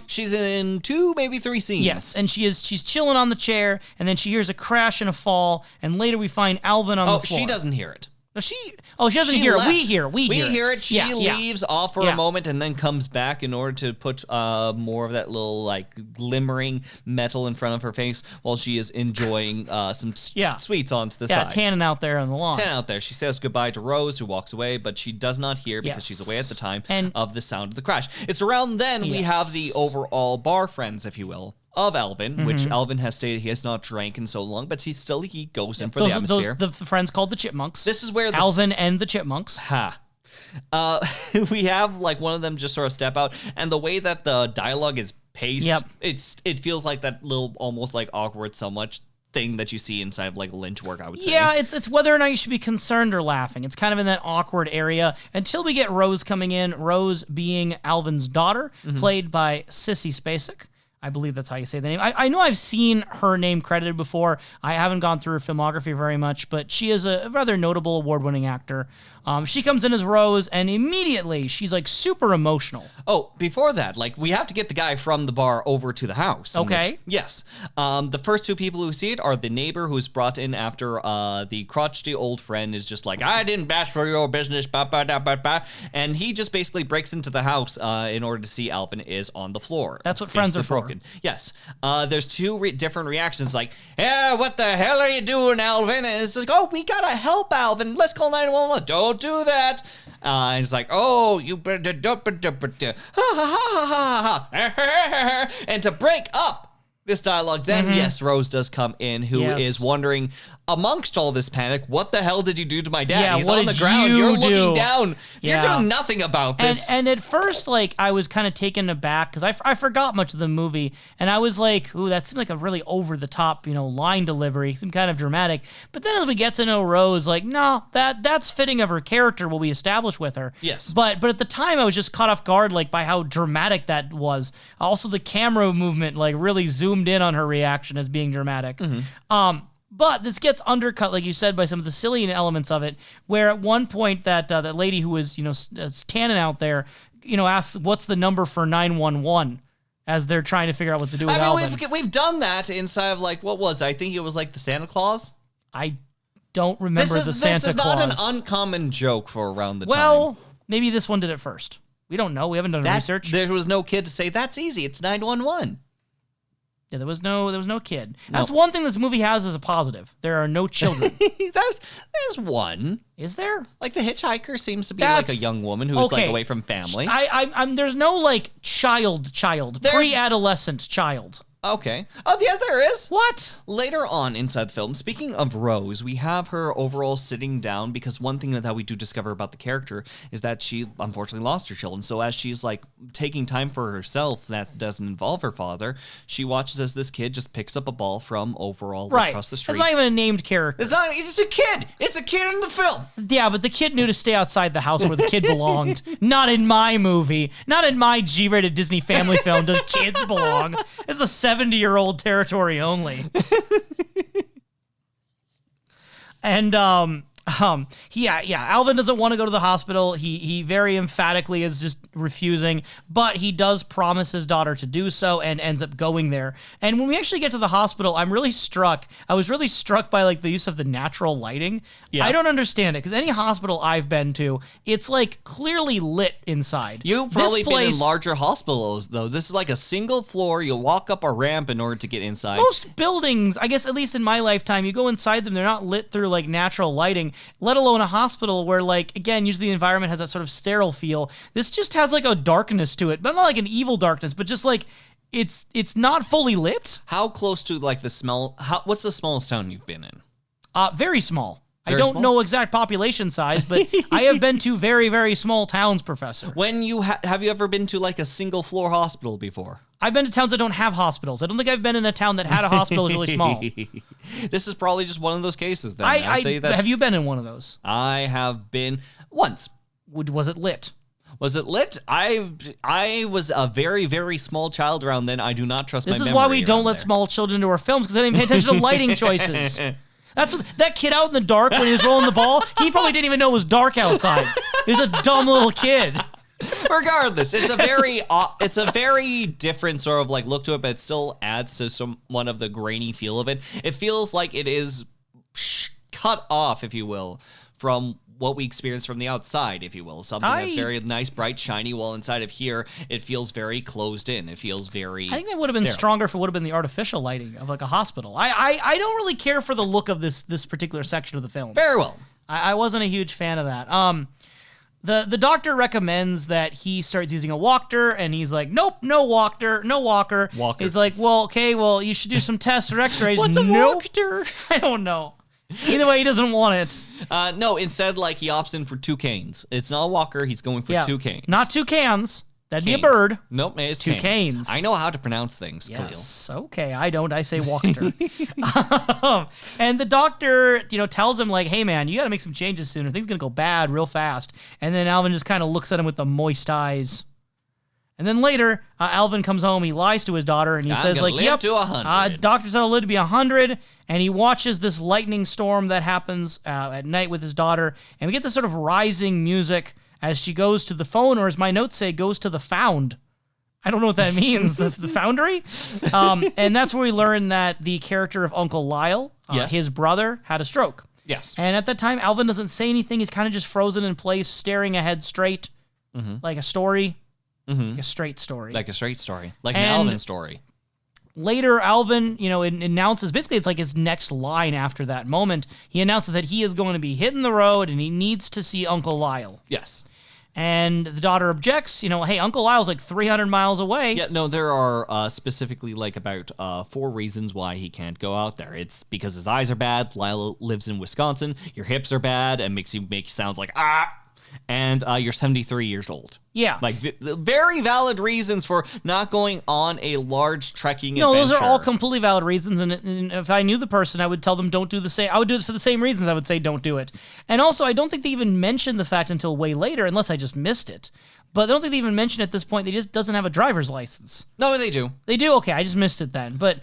She's in 2, maybe 3 scenes. Yes, and she's chilling on the chair, and then she hears a crash and a fall, and later we find Alvin on the floor. She doesn't hear it. No, she doesn't hear it. left. We hear it. She leaves off for Yeah. a moment and then comes back in order to put more of that little like glimmering metal in front of her face while she is enjoying some sweets onto the Yeah, side. tanning out there on the lawn. Out there. She says goodbye to Rose, who walks away, but she does not hear because she's away at the time of the sound of the crash. It's around then we have the overall bar friends, if you will, of Alvin, which Alvin has stated he has not drank in so long, but he goes in for the atmosphere. The friends called the Chipmunks. This is where Alvin and the Chipmunks. We have like one of them just sort of step out, and the way that the dialogue is paced, it feels like that little almost like awkward so much thing that you see inside of like a Lynch work, I would say. Yeah, it's whether or not you should be concerned or laughing. It's kind of in that awkward area until we get Rose coming in. Rose being Alvin's daughter, played by Sissy Spacek. I believe that's how you say the name. I know I've seen her name credited before. I haven't gone through her filmography very much, but she is a rather notable award-winning actor. She comes in as Rose, and immediately she's like super emotional. Oh, before that, like we have to get the guy from the bar over to the house. Okay. Yes. The first 2 people who see it are the neighbor who's brought in after the crotchety old friend is just like, I didn't bash for your business, and he just basically breaks into the house in order to see Alvin is on the floor. That's what friends are for. Broken. Yes. There's 2 different reactions, like, yeah, what the hell are you doing, Alvin? And it's like, oh, we gotta help Alvin. Let's call 911. Don't do that. And it's like, oh, you better, and to break up this dialogue, then yes, Rose does come in, who is wondering, amongst all this panic, what the hell did you do to my dad? Yeah, He's what on the did ground. you You're do? looking down. Yeah. You're doing nothing about this. And at first, like, I was kind of taken aback because I forgot much of the movie, and I was like, ooh, that seemed like a really over-the-top, line delivery, seemed kind of dramatic. But then as we get to know Rose, like, no, that's fitting of her character, what we established with her. Yes. But at the time, I was just caught off guard, like, by how dramatic that was. Also, the camera movement, like, really zoomed in on her reaction as being dramatic. But this gets undercut, like you said, by some of the silly elements of it, where at one point that lady who was, tanning out there, asks, what's the number for 911 as they're trying to figure out what to do with Alvin. We've done that inside of, like, what was it? I think it was, like, the Santa Claus? I don't remember the Santa Claus. This is not an uncommon joke for around the time. Well, maybe this one did it first. We don't know. We haven't done research. There was no kid to say, that's easy. It's 911. Yeah, there was no kid. That's one thing this movie has as a positive. There are no children. There's one. Is there? Like the hitchhiker seems to be like a young woman who's like away from family. I'm there's no like child, pre-adolescent child. Okay. Oh, yeah, there is. What? Later on inside the film, speaking of Rose, we have her overall sitting down because one thing that we do discover about the character is that she unfortunately lost her children. So as she's like taking time for herself that doesn't involve her father, she watches as this kid just picks up a ball from overall across the street. It's not even a named character. It's just a kid. It's a kid in the film. Yeah, but the kid knew to stay outside the house where the kid belonged. Not in my movie. Not in my G-rated Disney family film does kids belong. It's a 70-year-old territory only. And Alvin doesn't want to go to the hospital. He very emphatically is just refusing, but he does promise his daughter to do so and ends up going there. And when we actually get to the hospital, I was really struck by like the use of the natural lighting. Yeah. I don't understand it because any hospital I've been to, it's like clearly lit inside. You've probably been in larger hospitals though. This is like a single floor. You'll walk up a ramp in order to get inside. Most buildings, I guess at least in my lifetime, you go inside them, they're not lit through like natural lighting. Let alone a hospital where, like, again, usually the environment has that sort of sterile feel. This just has, like, a darkness to it, but not like an evil darkness, but just, like, it's not fully lit. How close to, like, the smell? What's the smallest town you've been in? Very small. I don't know exact population size, but I have been to very, very small towns, Professor. When you have you ever been to, like, a single-floor hospital before? I've been to towns that don't have hospitals. I don't think I've been in a town that had a hospital that's really small. This is probably just one of those cases, then. I'd say that. Have you been in one of those? I have been once. Was it lit? Was it lit? I was a very, very small child around then. I do not trust my memory. This is why we don't let small children into our films, because they didn't pay attention to lighting choices. That kid out in the dark when he was rolling the ball, he probably didn't even know it was dark outside. He was a dumb little kid. Regardless, it's a very different sort of like look to it, but it still adds to somewhat of the grainy feel of it. It feels like it is cut off, if you will, from what we experience from the outside, if you will. Something that's very nice, bright, shiny, while inside of here, it feels very closed in. It feels very I think that would have been stronger if it would have been the artificial lighting of like a hospital. I don't really care for the look of this particular section of the film. Very well. I wasn't a huge fan of that. The doctor recommends that he starts using a walker, and he's like, nope, no walker. He's like, well, you should do some tests or x-rays. What's a walker? I don't know. Either way, he doesn't want it. No, instead, like, he opts in for 2 canes. It's not a walker, he's going for 2 canes. Not 2 cans. That'd be a bird. Nope, it's 2 canes. I know how to pronounce things, yes. Kalil. Okay, I don't. I say walker. And the doctor, tells him like, hey man, you got to make some changes soon or things going to go bad real fast. And then Alvin just kind of looks at him with the moist eyes. And then later, Alvin comes home, he lies to his daughter, and he says like, yep, to 100. Doctor said I'll live to be 100. And he watches this lightning storm that happens at night with his daughter. And we get this sort of rising music as she goes to the phone, or as my notes say, goes to the found. I don't know what that means, the foundry? And that's where we learn that the character of Uncle Lyle, his brother, had a stroke. Yes. And at that time, Alvin doesn't say anything. He's kind of just frozen in place, staring ahead straight, like a story, like a straight story. Like a straight story, like an Alvin story. Later, Alvin, announces, basically it's like his next line after that moment. He announces that he is going to be hitting the road and he needs to see Uncle Lyle. Yes. And the daughter objects, hey, Uncle Lyle's like 300 miles away. Yeah, no, there are specifically like about 4 reasons why he can't go out there. It's because his eyes are bad, Lyle lives in Wisconsin, your hips are bad, and makes sounds like, and you're 73 years old. Yeah. Like, very valid reasons for not going on a large trekking adventure. No, those are all completely valid reasons, and if I knew the person, I would tell them don't do the same. I would do it for the same reasons I would say don't do it. And also, I don't think they even mentioned the fact until way later, unless I just missed it. But I don't think they even mention at this point, they just doesn't have a driver's license. No, they do. They do? Okay, I just missed it then. But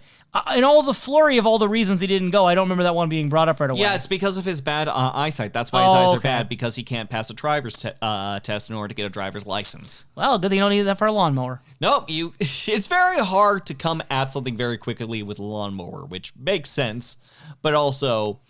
in all the flurry of all the reasons he didn't go, I don't remember that one being brought up right away. Yeah, it's because of his bad eyesight. That's why his eyes are bad, because he can't pass a driver's test in order to get a driver's license. Well, good thing you don't need that for a lawnmower. Nope, it's very hard to come at something very quickly with a lawnmower, which makes sense, but also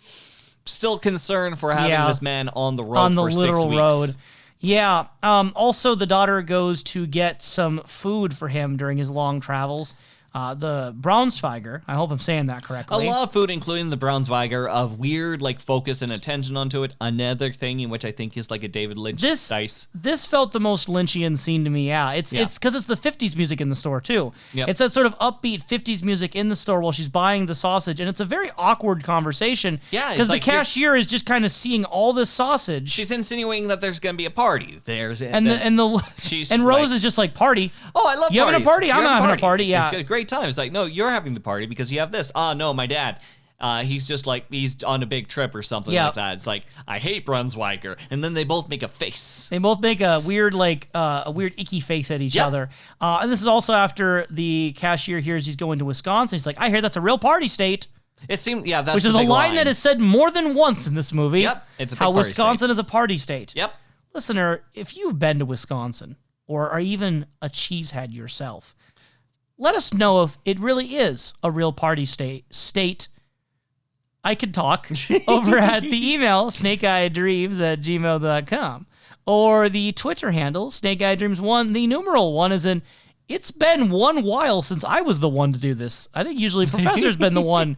still concerned for having this man on the road on the for 6 literal weeks. road. Yeah. Also, the daughter goes to get some food for him during his long travels. The Braunschweiger, I hope I'm saying that A correctly. lot of food, including the Braunschweiger, of weird like focus and attention onto it. Another thing in which I think is like a David Lynch dice. This felt the most Lynchian scene to me. Yeah, it's because it's the 50s music in the store too. Yep. It's that sort of upbeat 50s music in the store while she's buying the sausage, and it's a very awkward conversation. Yeah, because it's like the cashier is just kind of seeing all this sausage. She's insinuating that there's going to be a party. Rose she's is like, just like, party. Oh, I love you having a parties. party? You're I'm having a party. Yeah, it's a great time. It's like, no, you're having the party because you have this. No, my dad. He's just like, he's on a big trip or something like that. It's like, I hate Brunswiker. And then they both make a face. They both make a weird, icky face at each other. And this is also after the cashier hears he's going to Wisconsin. He's like, I hear that's a real party state. It seemed, that's which is a line that is said more than once in this movie. Yep, it's a big how party Wisconsin state. is a party state. Yep. Listener, if you've been to Wisconsin or are even a cheesehead yourself, let us know if it really is a real party state. I could talk over at the email snakeeyedreams@gmail.com or the Twitter handle snakeeyedreams1. The numeral 1 is in, it's been one while since I was the one to do this. I think usually Professor's been the one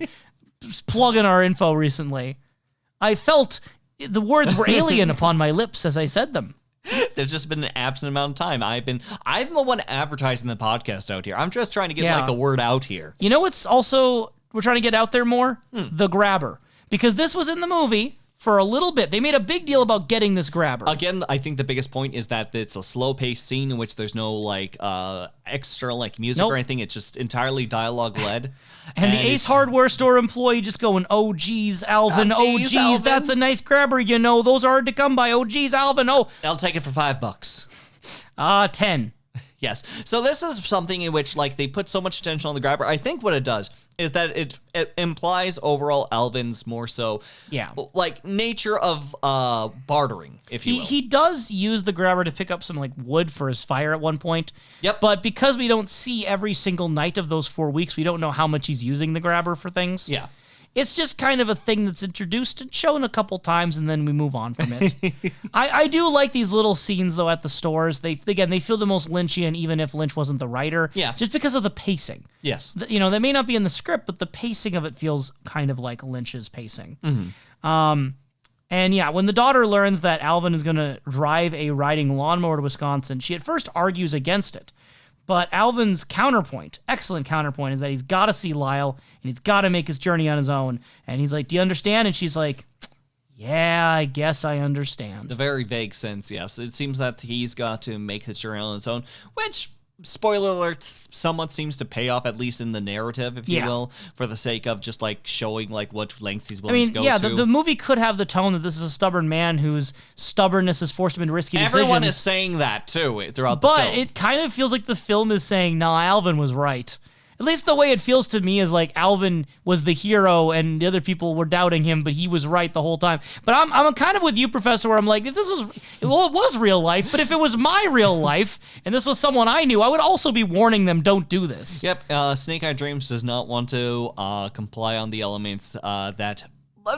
plugging our info recently. I felt the words were alien upon my lips as I said them. There's just been an absent amount of time. I'm the one advertising the podcast out here. I'm just trying to get the word out here. You know what's also we're trying to get out there more? The grabber. Because this was in the movie for a little bit. They made a big deal about getting this grabber. Again, I think the biggest point is that it's a slow-paced scene in which there's no extra music or anything. It's just entirely dialogue-led. and the Ace Hardware store employee just going, oh, geez, Alvin, Alvin. That's a nice grabber, you know. Those are hard to come by. Oh, geez, Alvin, oh. I'll take it for $5. 10. Yes. So this is something in which they put so much attention on the grabber. I think what it does is that it implies overall Alvin's more so nature of bartering, if you will. He does use the grabber to pick up some wood for his fire at one point. Yep. But because we don't see every single night of those 4 weeks, we don't know how much he's using the grabber for things. Yeah. It's just kind of a thing that's introduced and shown a couple times, and then we move on from it. I do like these little scenes, though, at the stores. They feel the most Lynchian, even if Lynch wasn't the writer. Yeah. Just because of the pacing. Yes. They may not be in the script, but the pacing of it feels kind of like Lynch's pacing. Mm-hmm. And yeah, when the daughter learns that Alvin is going to drive a riding lawnmower to Wisconsin, she at first argues against it. But Alvin's excellent counterpoint, is that he's got to see Lyle and he's got to make his journey on his own. And he's like, do you understand? And she's like, yeah, I guess I understand. The very vague sense, yes. It seems that he's got to make his journey on his own, which, spoiler alert, somewhat seems to pay off, at least in the narrative, if you will, for the sake of just showing what lengths he's willing to go to. The movie could have the tone that this is a stubborn man whose stubbornness has forced him into risky decisions. Everyone is saying that too throughout the film. But it kind of feels like the film is saying, nah, Alvin was right. At least the way it feels to me is Alvin was the hero and the other people were doubting him, but he was right the whole time. But I'm kind of with you, Professor, where I'm like, if this was, it was real life, but if it was my real life and this was someone I knew, I would also be warning them, don't do this. Yep, Snake Eye Dreams does not want to comply on the elements that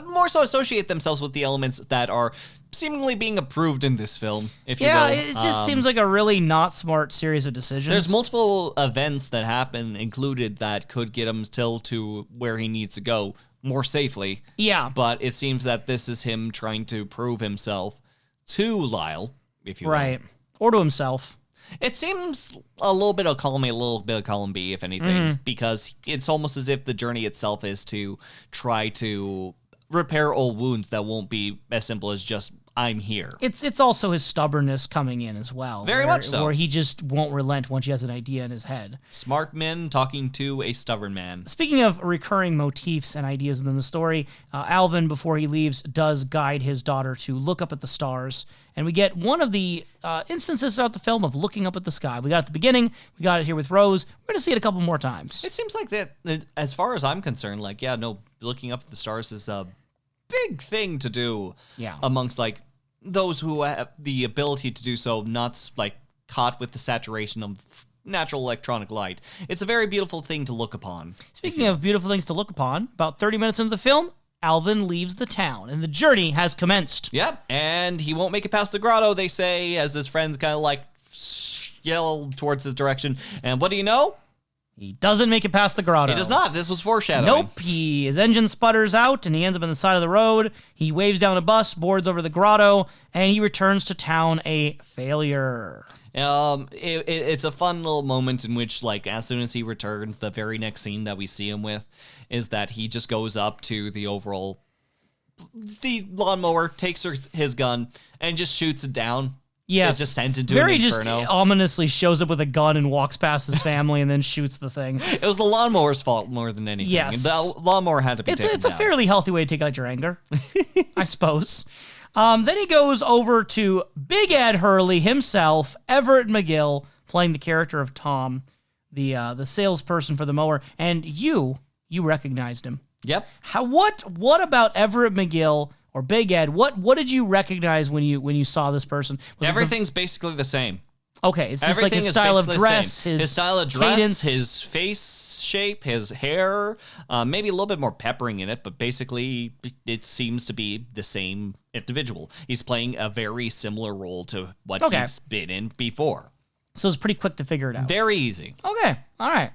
more so associate themselves with the elements that are seemingly being approved in this film, if you will. Yeah, it just seems like a really not smart series of decisions. There's multiple events that happen included that could get him still to where he needs to go more safely. Yeah. But it seems that this is him trying to prove himself to Lyle, if you will. Right. Or to himself. It seems a little bit of column A, a little bit of column B, if anything, because it's almost as if the journey itself is to try to repair old wounds that won't be as simple as just, I'm here. It's also his stubbornness coming in as well. Very much so. Where he just won't relent once he has an idea in his head. Smart men talking to a stubborn man. Speaking of recurring motifs and ideas within the story, Alvin, before he leaves, does guide his daughter to look up at the stars. And we get one of the instances throughout the film of looking up at the sky. We got it at the beginning. We got it here with Rose. We're going to see it a couple more times. It seems like that, as far as I'm concerned, looking up at the stars is a big thing to do amongst, those who have the ability to do so, not, caught with the saturation of natural electronic light. It's a very beautiful thing to look upon. Speaking of beautiful things to look upon, about 30 minutes into the film, Alvin leaves the town, and the journey has commenced. Yep, and he won't make it past the grotto, they say, as his friends kind of like yell towards his direction. And what do you know? He doesn't make it past the grotto. He does not. This was foreshadowing. Nope. His engine sputters out, and he ends up on the side of the road. He waves down a bus, boards over the grotto, and he returns to town a failure. It's a fun little moment in which, like, as soon as he returns, the very next scene that we see him with is that he just goes up to the lawnmower, takes his gun, and just shoots it down. Yes. It just sent into very an inferno. just ominously shows up with a gun and walks past his family and then shoots the thing. It was the lawnmower's fault more than anything. Yes. The lawnmower had to be taken It's a down. fairly healthy way to take out your anger, I suppose. Then he goes over to Big Ed Hurley himself, Everett McGill, playing the character of Tom, the salesperson for the mower, and you recognized him. Yep. What about Everett McGill or Big Ed? What did you recognize when you saw this person? Everything's basically the same. Okay, it's just like Everything his is style of basically the dress, same. his style of dress, cadence. his face shape, his hair, maybe a little bit more peppering in it, but basically it seems to be the same individual. He's playing a very similar role to what he's been in before. So it's pretty quick to figure it out. Very easy. Okay, all right.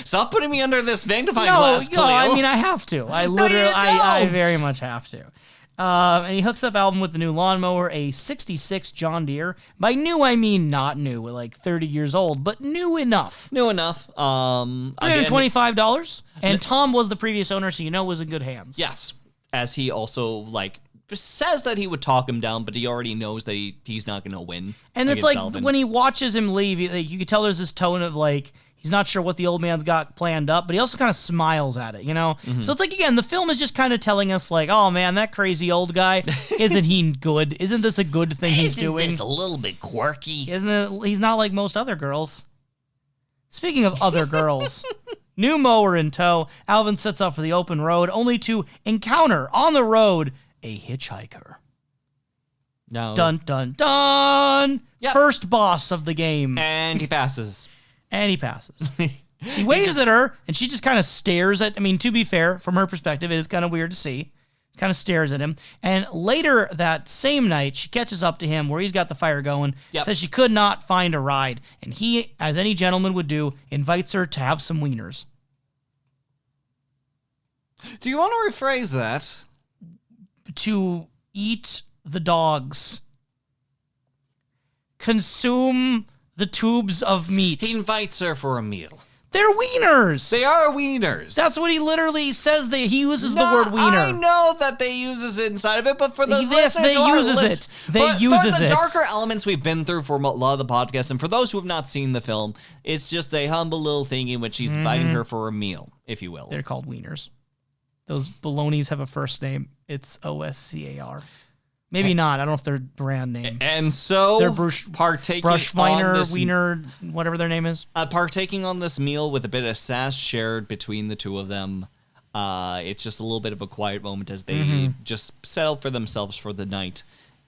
Stop putting me under this magnifying glass, Kalil. I mean, I have to. I literally, you I don't. very much have to. And he hooks up Alvin with the new lawnmower, a 66 John Deere. By new, I mean not new, like 30 years old, but new enough. New enough. $325. And Tom was the previous owner, so you know it was in good hands. Yes. As he also, says that he would talk him down, but he already knows that he's not going to win. And it's like, Alvin. when he watches him leave, you could tell there's this tone of he's not sure what the old man's got planned up, but he also kind of smiles at it, you know? Mm-hmm. So it's like, again, the film is just kind of telling us oh man, that crazy old guy, isn't he good? Isn't this a good thing he's doing? Isn't this a little bit quirky? Isn't it? He's not like most other girls. Speaking of other girls, new mower in tow, Alvin sets off for the open road, only to encounter on the road a hitchhiker. No. Dun, dun, dun! Yep. First boss of the game. And he passes. And he passes. He waves at her, and she just kind of stares at... I mean, to be fair, from her perspective, it is kind of weird to see. Kind of stares at him. And later that same night, she catches up to him where he's got the fire going, says she could not find a ride. And he, as any gentleman would do, invites her to have some wieners. Do you want to rephrase that? To eat the dogs. Consume the tubes of meat. He invites her for a meal. They're wieners. They are wieners. That's what he literally says. He uses the word wiener. I know that they uses it inside of it, but for the Yes, listeners they who are uses it. They for uses the it. darker elements we've been through for a lot of the podcast, and for those who have not seen the film, it's just a humble little thing in which he's inviting her for a meal, if you will. They're called wieners. Those balonies have a first name. It's Oscar. Maybe not. I don't know if they're brand name. And so They're partaking Brushweiner, on this Wiener, whatever their name is. Partaking on this meal with a bit of sass shared between the two of them. It's just a little bit of a quiet moment as they just settle for themselves for the night.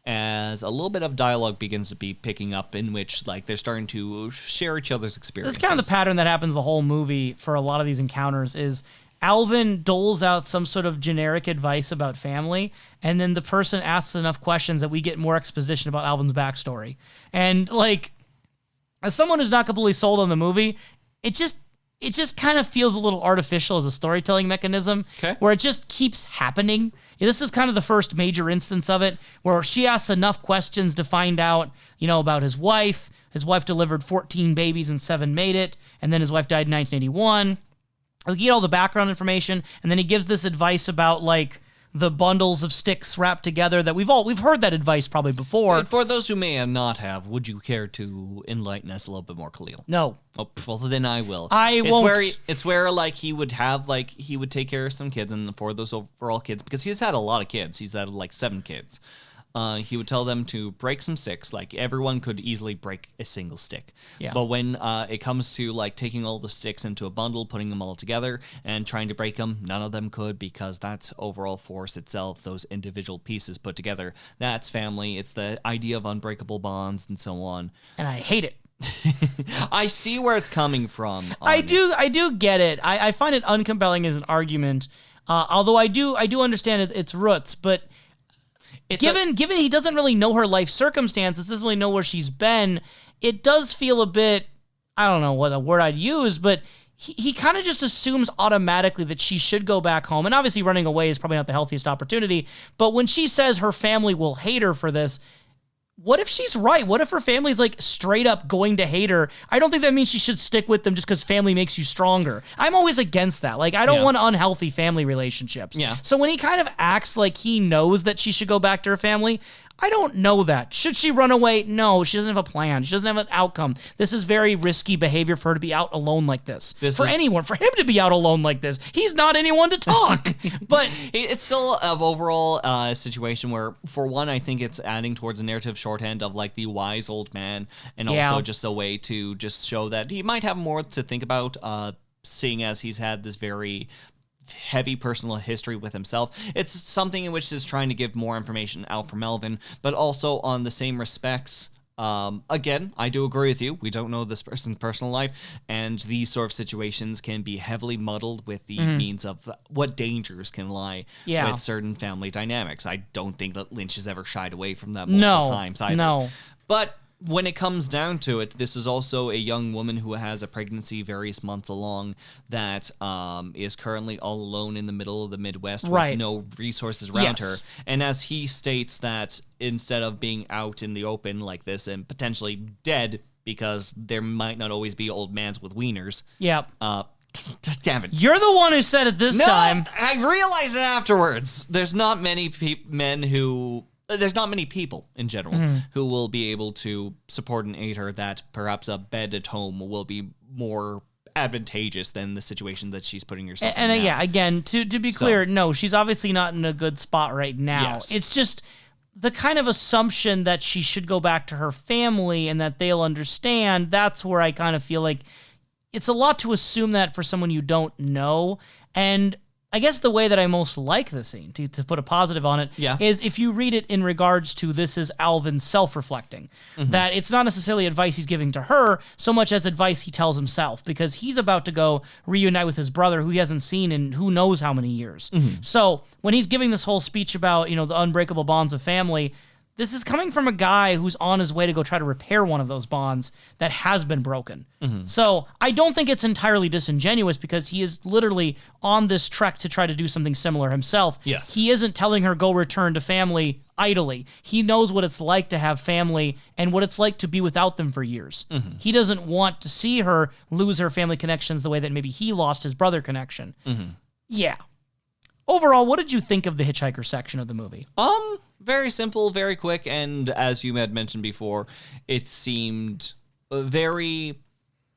As a little bit of dialogue begins to be picking up in which they're starting to share each other's experiences. That's kind of the pattern that happens the whole movie for a lot of these encounters is Alvin doles out some sort of generic advice about family, and then the person asks enough questions that we get more exposition about Alvin's backstory. And as someone who's not completely sold on the movie, it just kind of feels a little artificial as a storytelling mechanism, where it just keeps happening. This is kind of the first major instance of it, where she asks enough questions to find out, about his wife. His wife delivered 14 babies and 7 made it, and then his wife died in 1981. We get all the background information, and then he gives this advice about the bundles of sticks wrapped together that we've heard that advice probably before. For those who may not have, would you care to enlighten us a little bit more, Kalil? No. Oh, well, then I will. I won't. It's where he would have he would take care of some kids, and for those overall kids, because he's had a lot of kids. He's had 7 kids. He would tell them to break some sticks. Everyone could easily break a single stick. Yeah. But when it comes to taking all the sticks into a bundle, putting them all together, and trying to break them, none of them could, because that's overall force itself, those individual pieces put together. That's family. It's the idea of unbreakable bonds and so on. And I hate it. I see where it's coming from. I do get it. I find it uncompelling as an argument. Although I do understand its roots, but given he doesn't really know her life circumstances, doesn't really know where she's been, it does feel a bit, I don't know what a word I'd use, but he kind of just assumes automatically that she should go back home. And obviously running away is probably not the healthiest opportunity. But when she says her family will hate her for this, what if she's right? What if her family's like straight up going to hate her? I don't think that means she should stick with them just because family makes you stronger. I'm always against that. Like, I don't want unhealthy family relationships. Yeah. So when he kind of acts like he knows that she should go back to her family, I don't know that. Should she run away? No, she doesn't have a plan. She doesn't have an outcome. This is very risky behavior for her to be out alone like this. Anyone, for him to be out alone like this. He's not anyone to talk. But it's still an overall situation where, for one, I think it's adding towards a narrative shorthand of like the wise old man, and also just a way to just show that he might have more to think about, seeing as he's had this very heavy personal history with himself. It's something in which is trying to give more information out for Melvin, but also on the same respects. Again, I do agree with you. We don't know this person's personal life, and these sort of situations can be heavily muddled with the means of what dangers can lie with certain family dynamics. I don't think that Lynch has ever shied away from that multiple times either. No. But when it comes down to it, this is also a young woman who has a pregnancy various months along that is currently all alone in the middle of the Midwest with no resources around her. And as he states that instead of being out in the open like this and potentially dead because there might not always be old mans with wieners. Yep. Damn it. You're the one who said it this time. I realized it afterwards. There's not many there's not many people in general who will be able to support and aid her that perhaps a bed at home will be more advantageous than the situation that she's putting herself in. And again, to be clear, no, she's obviously not in a good spot right now. Yes. It's just the kind of assumption that she should go back to her family and that they'll understand. That's where I kind of feel like it's a lot to assume that for someone you don't know. And I guess the way that I most like the scene, to put a positive on it, is if you read it in regards to this is Alvin self-reflecting. That it's not necessarily advice he's giving to her so much as advice he tells himself, because he's about to go reunite with his brother who he hasn't seen in who knows how many years. So when he's giving this whole speech about, the unbreakable bonds of family, this is coming from a guy who's on his way to go try to repair one of those bonds that has been broken. So I don't think it's entirely disingenuous, because he is literally on this trek to try to do something similar himself. Yes. He isn't telling her go return to family idly. He knows what it's like to have family and what it's like to be without them for years. He doesn't want to see her lose her family connections the way that maybe he lost his brother connection. Yeah. Overall, what did you think of the hitchhiker section of the movie? Very simple, very quick, and as you had mentioned before, it seemed very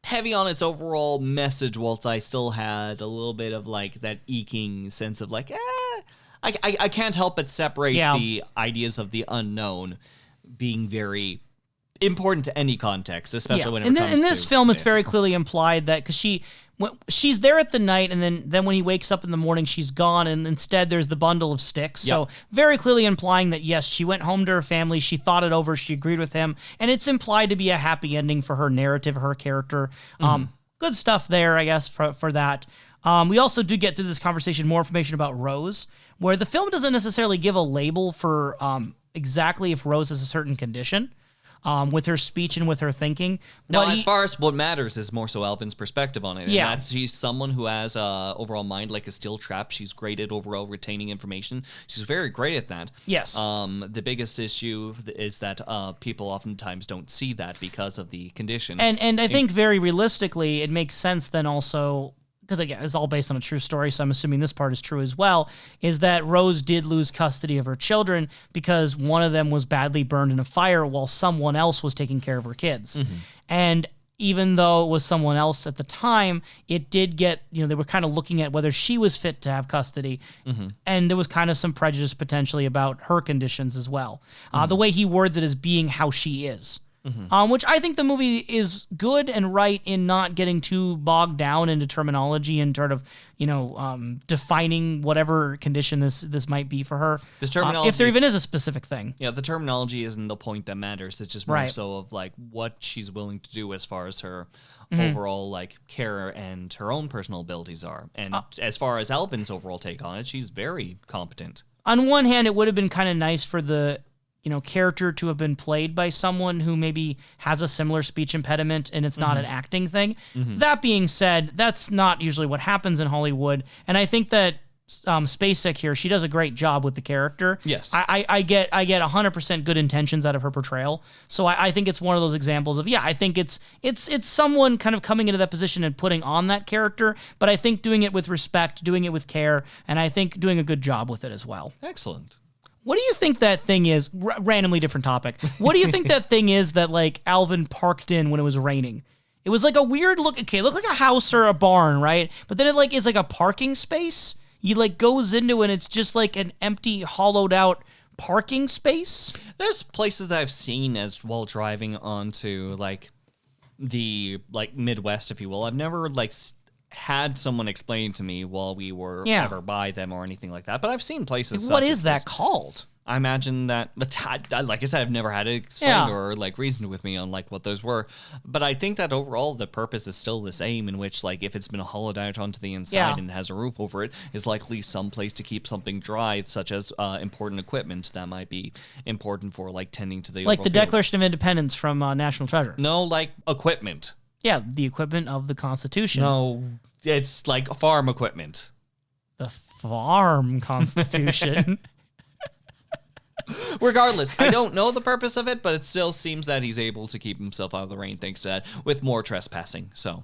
heavy on its overall message, whilst I still had a little bit of like that eking sense of like, I can't help but separate the ideas of the unknown being very important to any context, especially when it comes to in this film, it's very clearly implied that because she's there at the night, and then when he wakes up in the morning, she's gone, and instead there's the bundle of sticks. So very clearly implying that, yes, she went home to her family, she thought it over, she agreed with him, and it's implied to be a happy ending for her narrative, her character. Good stuff there, I guess, for that. We also do get through this conversation more information about Rose, where the film doesn't necessarily give a label for exactly if Rose has a certain condition. With her speech and with her thinking. No, as far as what matters is more so Alvin's perspective on it. And that she's someone who has overall mind like a steel trap. She's great at overall retaining information. She's very great at that. Yes. The biggest issue is that people oftentimes don't see that because of the condition. And I think very realistically, it makes sense then also, because again, it's all based on a true story, so I'm assuming this part is true as well, is that Rose did lose custody of her children because one of them was badly burned in a fire while someone else was taking care of her kids. And even though it was someone else at the time, it did get, they were kind of looking at whether she was fit to have custody. And there was kind of some prejudice potentially about her conditions as well. The way he words it as being how she is. which I think the movie is good and right in not getting too bogged down into terminology and sort of, defining whatever condition this might be for her. This terminology, if there even is a specific thing. Yeah, the terminology isn't the point that matters. It's just more so of like what she's willing to do as far as her overall like care and her own personal abilities are. And as far as Albin's overall take on it, she's very competent. On one hand, it would have been kind of nice for the character to have been played by someone who maybe has a similar speech impediment and it's not an acting thing. That being said, that's not usually what happens in Hollywood. And I think that Spacek here, she does a great job with the character. Yes. I get 100% good intentions out of her portrayal. So I think it's one of those examples of, I think it's someone kind of coming into that position and putting on that character, but I think doing it with respect, doing it with care, and I think doing a good job with it as well. Excellent. What do you think that thing is? Randomly different topic. What do you think that thing is that like Alvin parked in when it was raining? It was like a weird look. Okay, it looked like a house or a barn, right? But then it like is like a parking space. You like goes into it and it's just like an empty, hollowed out parking space. There's places that I've seen as while driving onto like the like Midwest, if you will. I've never like had someone explain to me while we were ever by them or anything like that. But I've seen places. What is that called? I imagine that, but like I said, I've never had it explained or like reasoned with me on like what those were. But I think that overall the purpose is still the same, in which like if it's been hollowed out onto the inside and has a roof over it, is likely some place to keep something dry, such as important equipment that might be important for like tending to the like the fields. Declaration of Independence from National Treasure. No, like equipment. Yeah, the equipment of the Constitution. No, it's like farm equipment. The farm Constitution. Regardless, I don't know the purpose of it, but it still seems that he's able to keep himself out of the rain thanks to that, with more trespassing. So,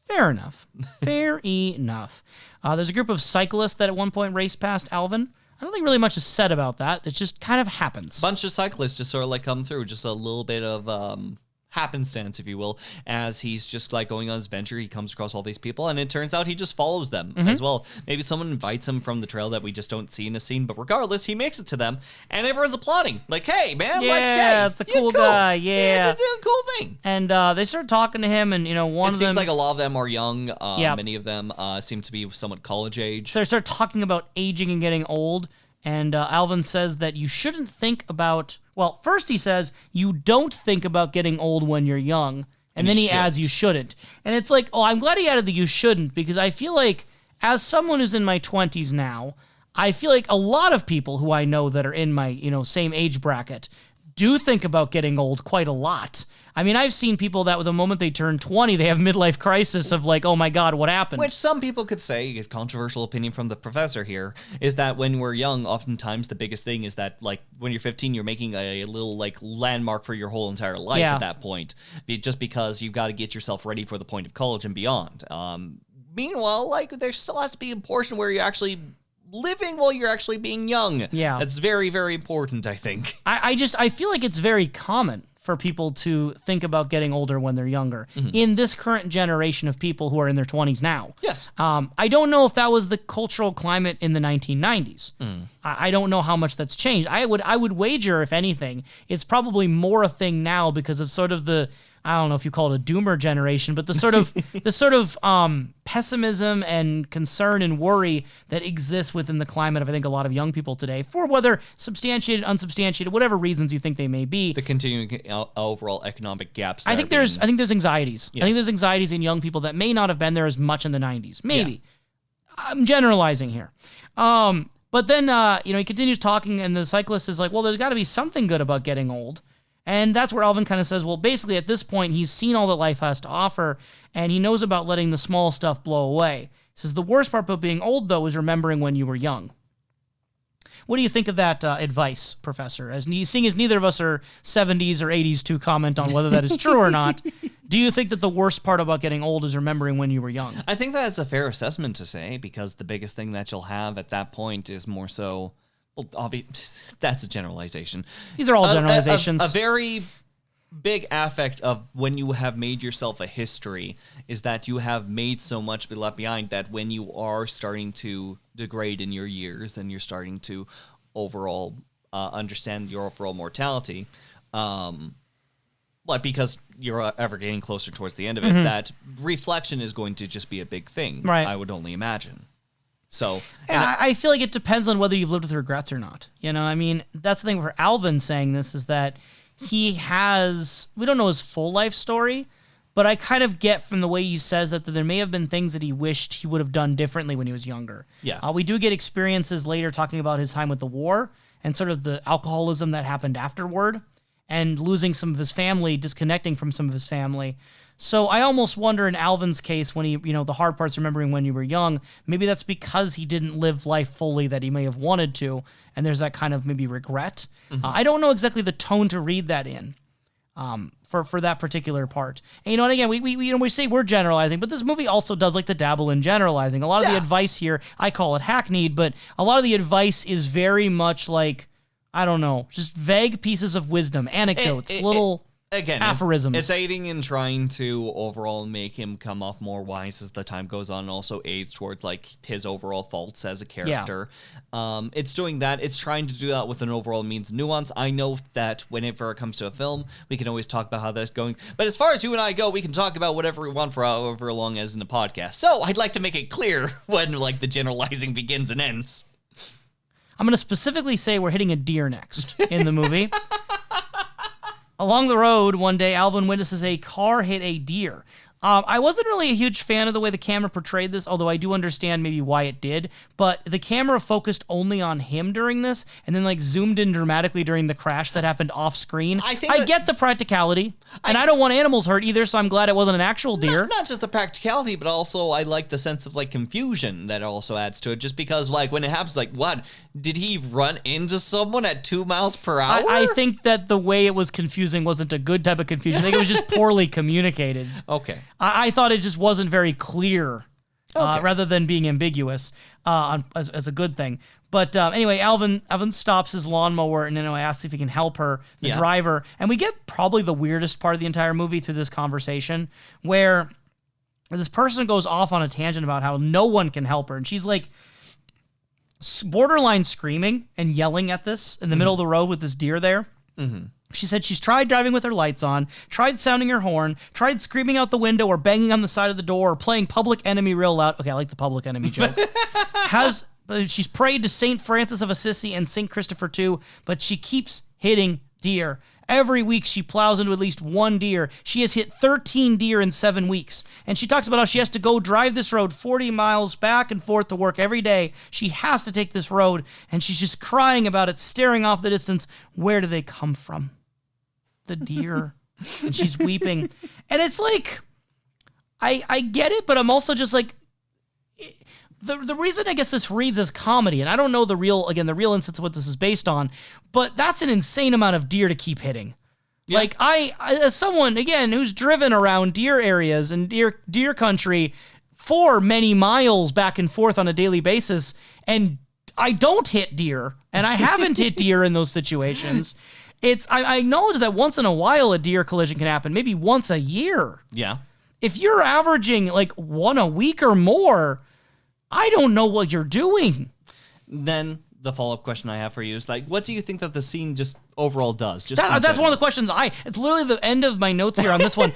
fair enough. Fair enough. There's a group of cyclists that at one point raced past Alvin. I don't think really much is said about that. It just kind of happens. Bunch of cyclists just sort of like come through, just a little bit of happenstance, if you will, as he's just like going on his venture. He comes across all these people, and it turns out he just follows them as well. Maybe someone invites him from the trail that we just don't see in the scene, but regardless, he makes it to them, and everyone's applauding. Like, hey, man, like, hey, it's a cool guy. Yeah, it's a cool thing. And they start talking to him, and one it of them. It seems like a lot of them are young. Many of them seem to be somewhat college age. So they start talking about aging and getting old. And Alvin says that you shouldn't think about... Well, first he says, you don't think about getting old when you're young. And then he adds, you shouldn't. And it's like, I'm glad he added the you shouldn't, because I feel like, as someone who's in my 20s now, I feel like a lot of people who I know that are in my, same age bracket do think about getting old quite a lot. I mean, I've seen people that the moment they turn 20, they have midlife crisis of like, oh my God, what happened? Which some people could say, a controversial opinion from the professor here, is that when we're young, oftentimes the biggest thing is that like when you're 15, you're making a little like landmark for your whole entire life at that point, just because you've got to get yourself ready for the point of college and beyond. Meanwhile, like there still has to be a portion where you're actually living while you're actually being young. Yeah. That's very, very important, I think. I feel like it's very common for people to think about getting older when they're younger in this current generation of people who are in their 20s now. Yes. I don't know if that was the cultural climate in the 1990s. I don't know how much that's changed. I would wager, if anything, it's probably more a thing now because of sort of the, I don't know if you call it a doomer generation, but the sort of pessimism and concern and worry that exists within the climate of, I think, a lot of young people today, for whether substantiated, unsubstantiated, whatever reasons you think they may be. The continuing overall economic gaps. I think there's anxieties. Yes. I think there's anxieties in young people that may not have been there as much in the 90s. Maybe. Yeah. I'm generalizing here. But then, he continues talking, and the cyclist is like, well, there's got to be something good about getting old. And that's where Alvin kind of says, well, basically at this point, he's seen all that life has to offer, and he knows about letting the small stuff blow away. He says the worst part about being old, though, is remembering when you were young. What do you think of that advice, Professor? Seeing as neither of us are 70s or 80s to comment on whether that is true or not, do you think that the worst part about getting old is remembering when you were young? I think that's a fair assessment to say, because the biggest thing that you'll have at that point is more so... Well, that's a generalization. These are all generalizations. A very big affect of when you have made yourself a history is that you have made so much be left behind that when you are starting to degrade in your years and you're starting to overall understand your overall mortality, well, like, because you're ever getting closer towards the end of it, that reflection is going to just be a big thing. Right. I would only imagine. So Yeah, I feel like it depends on whether you've lived with regrets or not. You know, I mean, that's the thing for Alvin saying this is that we don't know his full life story, but I kind of get from the way he says that there may have been things that he wished he would have done differently when he was younger. Yeah. We do get experiences later talking about his time with the war and sort of the alcoholism that happened afterward and losing some of his family, disconnecting from some of his family. So I almost wonder in Alvin's case when he, the hard part's remembering when you were young, maybe that's because he didn't live life fully that he may have wanted to, and there's that kind of maybe regret. I don't know exactly the tone to read that in for that particular part. And, and again, we say we're generalizing, but this movie also does like to dabble in generalizing. A lot of the advice here, I call it hackneyed, but a lot of the advice is very much like, I don't know, just vague pieces of wisdom, anecdotes, aphorisms. It's aiding in trying to overall make him come off more wise as the time goes on, and also aids towards like his overall faults as a character. It's doing that. It's trying to do that with an overall means nuance. I know that whenever it comes to a film, we can always talk about how that's going. But as far as you and I go, we can talk about whatever we want for however long as in the podcast. So I'd like to make it clear when like the generalizing begins and ends. I'm going to specifically say we're hitting a deer next in the movie. Along the road, one day, Alvin witnesses a car hit a deer. I wasn't really a huge fan of the way the camera portrayed this, although I do understand maybe why it did. But the camera focused only on him during this, and then like zoomed in dramatically during the crash that happened off screen. I get the practicality, and I don't want animals hurt either, so I'm glad it wasn't an actual deer. Not just the practicality, but also I like the sense of like confusion that also adds to it. Just because like when it happens, like what? Did he run into someone at 2 miles per hour? I think that the way it was confusing wasn't a good type of confusion. I think it was just poorly communicated. Okay. I thought it just wasn't very clear, rather than being ambiguous as a good thing. But anyway, Alvin stops his lawnmower and asks if he can help her, the driver. And we get probably the weirdest part of the entire movie through this conversation where this person goes off on a tangent about how no one can help her. And she's like borderline screaming and yelling at this in the middle of the road with this deer there. Mm-hmm. She said she's tried driving with her lights on, tried sounding her horn, tried screaming out the window or banging on the side of the door or playing Public Enemy real loud. Okay, I like the Public Enemy joke. She's prayed to St. Francis of Assisi and St. Christopher too, but she keeps hitting deer. Every week she plows into at least one deer. She has hit 13 deer in 7 weeks. And she talks about how she has to go drive this road 40 miles back and forth to work every day. She has to take this road, and she's just crying about it, staring off the distance. Where do they come from? The deer. And she's weeping. And it's like, I get it, but I'm also just like, the reason I guess this reads as comedy, and I don't know the real instance of what this is based on, but that's an insane amount of deer to keep hitting. Yeah. Like I as someone, again, who's driven around deer areas and deer country for many miles back and forth on a daily basis, and I don't hit deer, and I haven't hit deer in those situations. I acknowledge that once in a while a deer collision can happen, maybe once a year. Yeah. If you're averaging like one a week or more, I don't know what you're doing. Then the follow-up question I have for you is like, what do you think that the scene just overall does? That's one of the questions it's literally the end of my notes here on this one. ...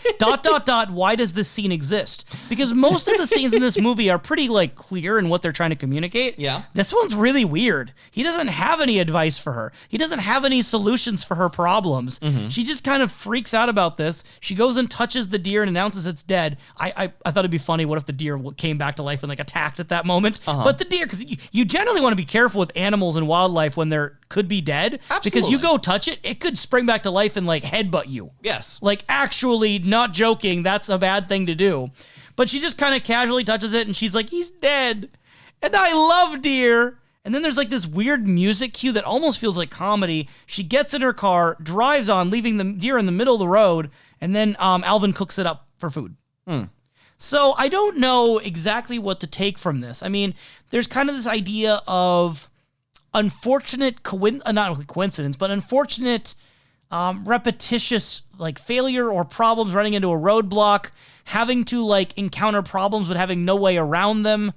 Why does this scene exist? Because most of the scenes in this movie are pretty like clear in what they're trying to communicate. Yeah. This one's really weird. He doesn't have any advice for her. He doesn't have any solutions for her problems. Mm-hmm. She just kind of freaks out about this. She goes and touches the deer and announces it's dead. I thought it'd be funny. What if the deer came back to life and like attacked at that moment? Uh-huh. But the deer, because you generally want to be careful with animals and wildlife when they're could be dead. Absolutely. Because you go touch it, it could spring back to life and like headbutt you. Yes. Like actually, not joking, that's a bad thing to do. But she just kind of casually touches it and she's like, he's dead. And I love deer. And then there's like this weird music cue that almost feels like comedy. She gets in her car, drives on, leaving the deer in the middle of the road, and then Alvin cooks it up for food. So I don't know exactly what to take from this. I mean, there's kind of this idea of unfortunate not really coincidence, but unfortunate repetitious like failure or problems, running into a roadblock, having to like encounter problems but having no way around them.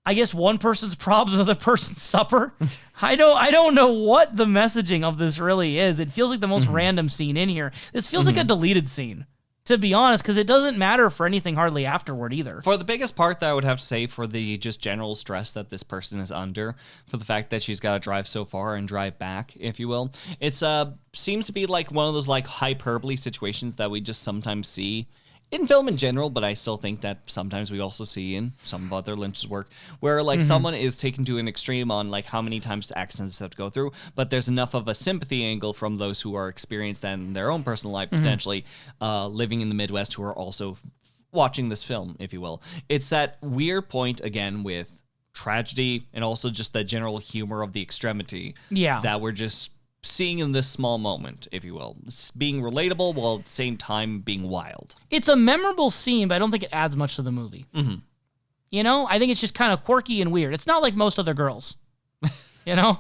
I guess one person's problems, another person's supper. I don't know what the messaging of this really is. It feels like the most random scene in here. This feels like a deleted scene, to be honest, because it doesn't matter for anything hardly afterward either. For the biggest part that I would have to say, for the just general stress that this person is under, for the fact that she's got to drive so far and drive back, if you will, it's seems to be like one of those like hyperbole situations that we just sometimes see in film in general, but I still think that sometimes we also see in some of other Lynch's work where like someone is taken to an extreme on like how many times accidents have to go through, but there's enough of a sympathy angle from those who are experienced in their own personal life, potentially living in the Midwest, who are also watching this film, if you will. It's that weird point again with tragedy and also just the general humor of the extremity that we're just seeing in this small moment, if you will. It's being relatable while at the same time being wild. It's a memorable scene, but I don't think it adds much to the movie. You know, I think it's just kind of quirky and weird. It's not like most other girls. You know,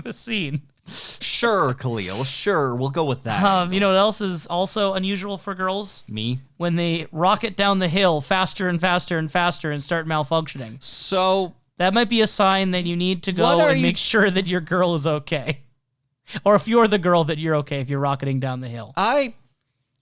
the scene. Sure, Kalil. Sure, we'll go with that. You know what else is also unusual for girls? Me? When they rocket down the hill faster and faster and faster and start malfunctioning. So that might be a sign that you need to go and make sure that your girl is okay. Or if you're the girl, that you're okay if you're rocketing down the hill.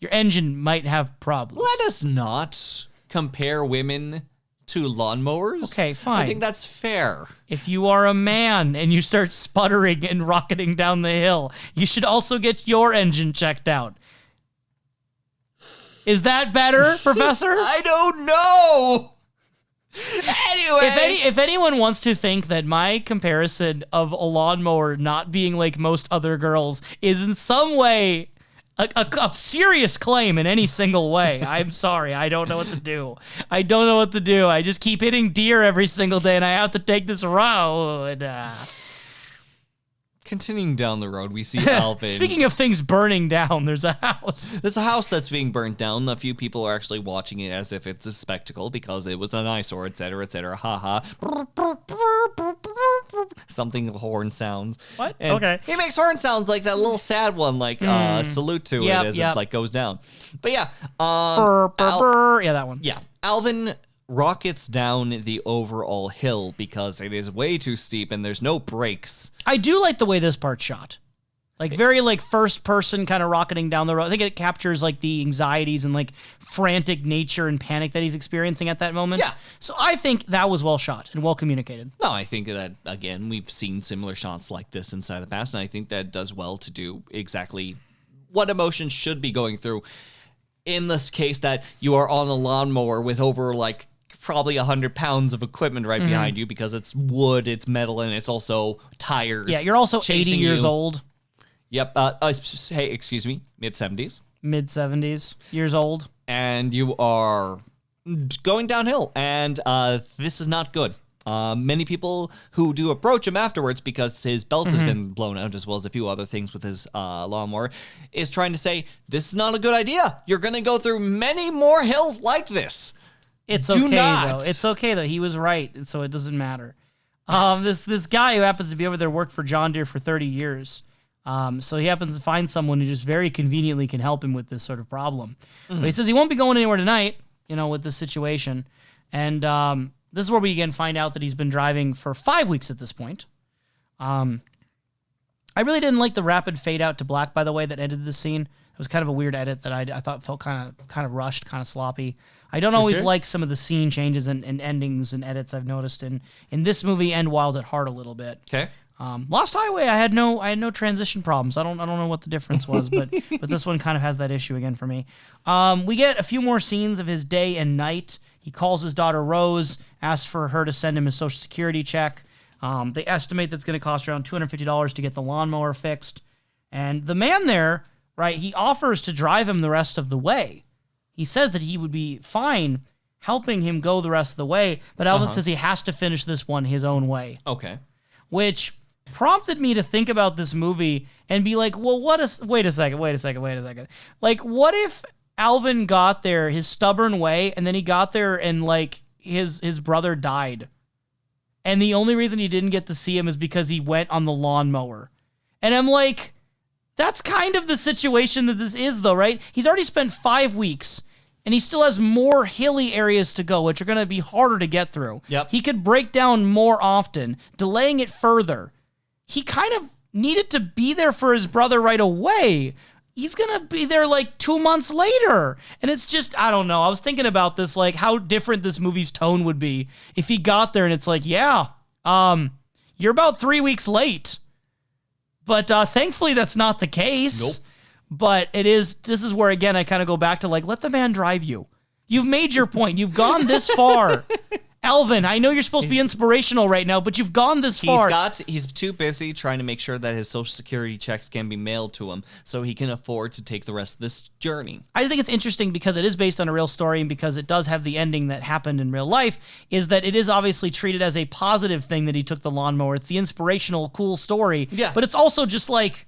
Your engine might have problems. Let us not compare women to lawnmowers. Okay, fine. I think that's fair. If you are a man and you start sputtering and rocketing down the hill, you should also get your engine checked out. Is that better, Professor? I don't know. Anyway, if anyone wants to think that my comparison of a lawnmower not being like most other girls is in some way a serious claim in any single way, I'm sorry. I don't know what to do. I don't know what to do. I just keep hitting deer every single day, and I have to take this road. Continuing down the road, we see Alvin. Speaking of things burning down, there's a house. There's a house that's being burnt down. A few people are actually watching it as if it's a spectacle because it was an eyesore, etc., etc. Ha ha. Something horn sounds. What? And okay. He makes horn sounds like that little sad one, like salute to it as it like goes down. But yeah, yeah, that one. Yeah, Alvin rockets down the overall hill because it is way too steep and there's no brakes. I do like the way this part's shot. Like very like first person kind of rocketing down the road. I think it captures like the anxieties and like frantic nature and panic that he's experiencing at that moment. Yeah. So I think that was well shot and well communicated. No, I think that, again, we've seen similar shots like this inside the past, and I think that does well to do exactly what emotions should be going through. In this case that you are on a lawnmower with over like probably 100 pounds of equipment right behind you because it's wood, it's metal, and it's also tires. Yeah, you're also 80 years old. Yep. Hey, excuse me, mid-70s. Mid-70s years old. And you are going downhill, and this is not good. Many people who do approach him afterwards because his belt has been blown out, as well as a few other things with his lawnmower, is trying to say, this is not a good idea. You're going to go through many more hills like this. It's okay, though. It's okay, though. He was right, so it doesn't matter. This guy who happens to be over there worked for John Deere for 30 years. So he happens to find someone who just very conveniently can help him with this sort of problem. But he says he won't be going anywhere tonight, with this situation. And this is where we again find out that he's been driving for 5 weeks at this point. I really didn't like the rapid fade out to black, by the way, that ended this scene. It was kind of a weird edit that I thought felt kind of rushed, kind of sloppy. I don't always like some of the scene changes and endings and edits I've noticed in this movie and Wild at Heart a little bit. Okay. Lost Highway, I had no transition problems. I don't know what the difference was, but this one kind of has that issue again for me. We get a few more scenes of his day and night. He calls his daughter Rose, asks for her to send him his Social Security check. They estimate that's going to cost around $250 to get the lawnmower fixed. And the man there, right, he offers to drive him the rest of the way. He says that he would be fine helping him go the rest of the way, but Alvin says he has to finish this one his own way. Okay. Which prompted me to think about this movie and be like, well, wait a second. Like, what if Alvin got there his stubborn way, and then he got there and, like, his brother died? And the only reason he didn't get to see him is because he went on the lawnmower. And I'm like, that's kind of the situation that this is, though, right? He's already spent 5 weeks and he still has more hilly areas to go, which are going to be harder to get through. Yep. He could break down more often, delaying it further. He kind of needed to be there for his brother right away. He's going to be there like 2 months later. And it's just, I don't know. I was thinking about this, like how different this movie's tone would be if he got there and it's like, yeah, you're about 3 weeks late. But thankfully that's not the case. Nope. But this is where, again, I kind of go back to like, let the man drive you. You've made your point. You've gone this far. Alvin, I know you're supposed to be inspirational right now, but you've gone this far. He's too busy trying to make sure that his Social Security checks can be mailed to him so he can afford to take the rest of this journey. I think it's interesting because it is based on a real story and because it does have the ending that happened in real life, is that it is obviously treated as a positive thing that he took the lawnmower. It's the inspirational, cool story. Yeah. But it's also just like,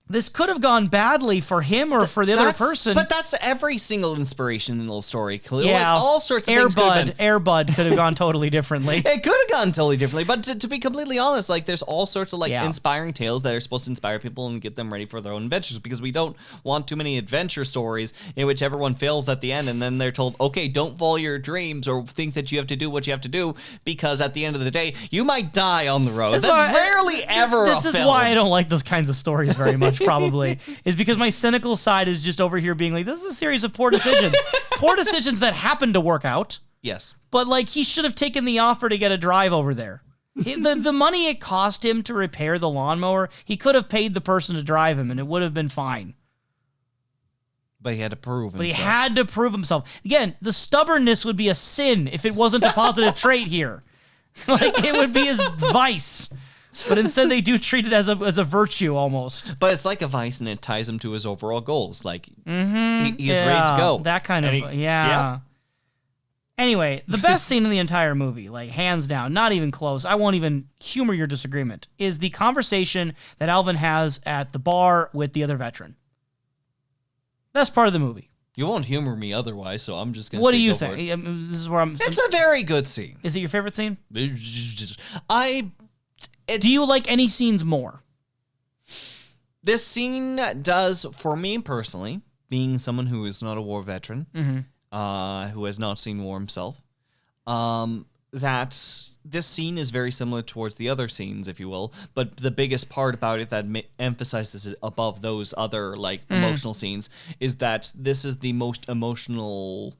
this could have gone badly for him or for the other person. But that's every single inspirational story, Kalil. Yeah, like, all sorts of things could have been. Air Bud could have gone totally differently. It could have gone totally differently, but to be completely honest, like there's all sorts of inspiring tales that are supposed to inspire people and get them ready for their own adventures, because we don't want too many adventure stories in which everyone fails at the end and then they're told, okay, don't follow your dreams or think that you have to do what you have to do, because at the end of the day, you might die on the road. That's rarely ever This is why I don't like those kinds of stories very much, probably, is because my cynical side is just over here being like, this is a series of poor decisions. Poor decisions that happen to work out. Yes. But like, he should have taken the offer to get a drive over there. The money it cost him to repair the lawnmower, he could have paid the person to drive him and it would have been fine. But he had to prove himself. But he had to prove himself. Again, the stubbornness would be a sin if it wasn't a positive trait here. Like, it would be his vice. But instead, they do treat it as a virtue almost. But it's like a vice, and it ties him to his overall goals. Like, he's ready to go. That kind of, yeah. Anyway, the best scene in the entire movie, like hands down, not even close, I won't even humor your disagreement, is the conversation that Alvin has at the bar with the other veteran. Best part of the movie. You won't humor me otherwise, so I'm just going to What do you think? This is where It's a very good scene. Is it your favorite scene? Do you like any scenes more? This scene does, for me personally, being someone who is not a war veteran, who has not seen war himself, that this scene is very similar towards the other scenes, if you will. But the biggest part about it that emphasizes it above those other emotional scenes is that this is the most emotional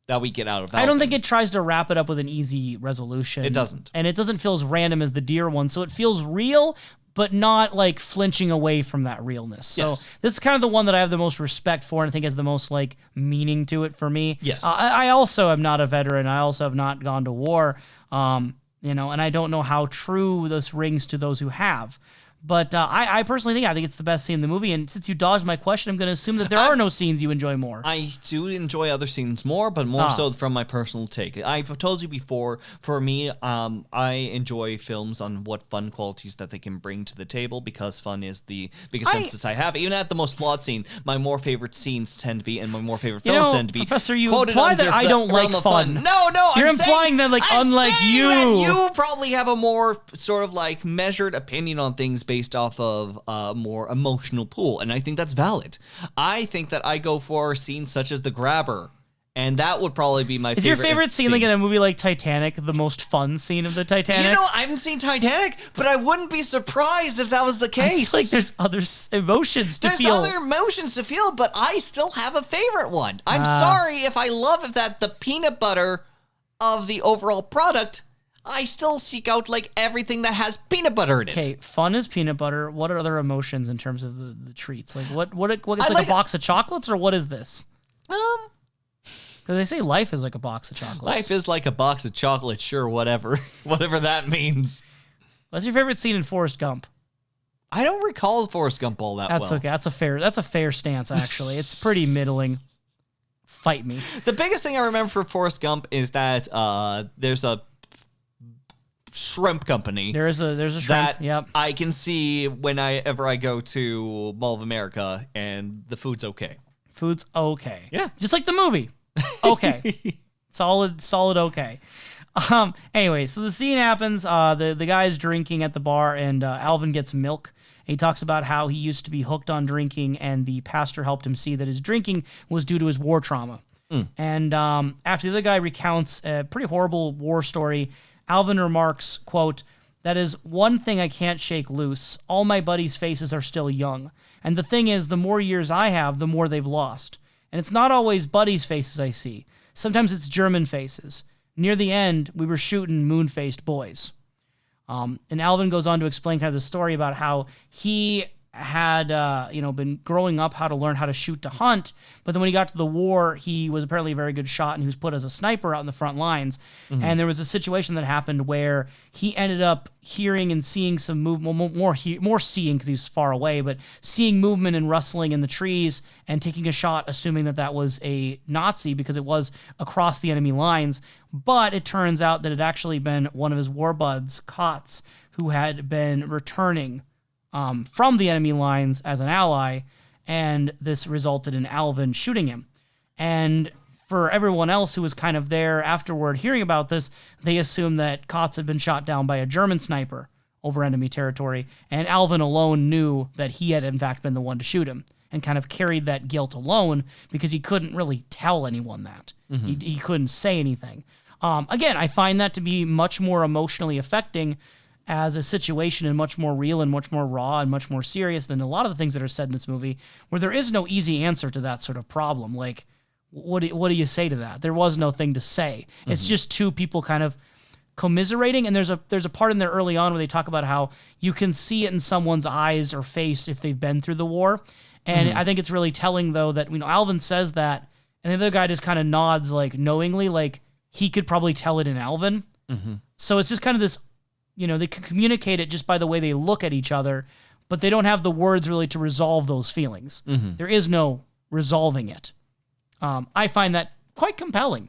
that we get out of Alvin. I don't think it tries to wrap it up with an easy resolution. It doesn't. And it doesn't feel as random as the deer one. So it feels real, but not like flinching away from that realness. So this is kind of the one that I have the most respect for and I think has the most like meaning to it for me. Yes. I also am not a veteran. I also have not gone to war. And I don't know how true this rings to those who have. But I personally think it's the best scene in the movie. And since you dodged my question, I'm going to assume that there are no scenes you enjoy more. I do enjoy other scenes more, but more so from my personal take. I've told you before, for me, I enjoy films on what fun qualities that they can bring to the table, because fun is the biggest emphasis I have. Even at the most flawed scene, my more favorite scenes tend to be, and my more favorite films tend to be. Professor, you imply that I don't like fun. No, you're implying that, like, unlike you, you probably have a more sort of like measured opinion on things based off of a more emotional pool, and I think that's valid. I think that I go for scenes such as The Grabber, and that would probably be my favorite. Is your favorite scene like in a movie like Titanic the most fun scene of the Titanic? You know, I haven't seen Titanic, but I wouldn't be surprised if that was the case. Like there's other emotions to feel. There's other emotions to feel, but I still have a favorite one. I'm sorry if I love that the peanut butter of the overall product, I still seek out like everything that has peanut butter in it. Okay, fun is peanut butter. What are other emotions in terms of the treats? Like what it's like a box of chocolates, or what is this? Because they say life is like a box of chocolates. Life is like a box of chocolates, sure, whatever. Whatever that means. What's your favorite scene in Forrest Gump? I don't recall Forrest Gump all that well. That's okay. That's a fair stance, actually. It's pretty middling. Fight me. The biggest thing I remember for Forrest Gump is that there's a shrimp company. There's a shrimp. That yep. I can see whenever I go to Mall of America, and the food's okay. Food's okay. Yeah. Just like the movie. Okay. solid okay. Anyway, so the scene happens. The guy's drinking at the bar, and Alvin gets milk, He talks about how he used to be hooked on drinking, and the pastor helped him see that his drinking was due to his war trauma. And after the other guy recounts a pretty horrible war story, Alvin remarks, quote, "That is one thing I can't shake loose. All my buddies' faces are still young. And the thing is, the more years I have, the more they've lost. And it's not always buddies' faces I see. Sometimes it's German faces. Near the end, we were shooting moon-faced boys." And Alvin goes on to explain kind of the story about how he had been growing up how to learn how to shoot to hunt, but then when he got to the war, he was apparently a very good shot, and he was put as a sniper out in the front lines. And there was a situation that happened where he ended up hearing and seeing some movement, more seeing because he was far away, but seeing movement and rustling in the trees and taking a shot, assuming that that was a Nazi because it was across the enemy lines. But it turns out that it had actually been one of his war buds, Kotz, who had been returning from the enemy lines as an ally, and this resulted in Alvin shooting him. And for everyone else who was kind of there afterward hearing about this, they assumed that Kotz had been shot down by a German sniper over enemy territory, and Alvin alone knew that he had in fact been the one to shoot him, and kind of carried that guilt alone because he couldn't really tell anyone that. He couldn't say anything. Again, I find that to be much more emotionally affecting as a situation, and much more real and much more raw and much more serious than a lot of the things that are said in this movie, where there is no easy answer to that sort of problem. Like, what do you say to that? There was no thing to say. It's just two people kind of commiserating, and there's a part in there early on where they talk about how you can see it in someone's eyes or face if they've been through the war. And I think it's really telling, though, that Alvin says that, and the other guy just kind of nods, like, knowingly, like he could probably tell it in Alvin. So it's just kind of this, they can communicate it just by the way they look at each other, but they don't have the words really to resolve those feelings. There is no resolving it. I find that quite compelling.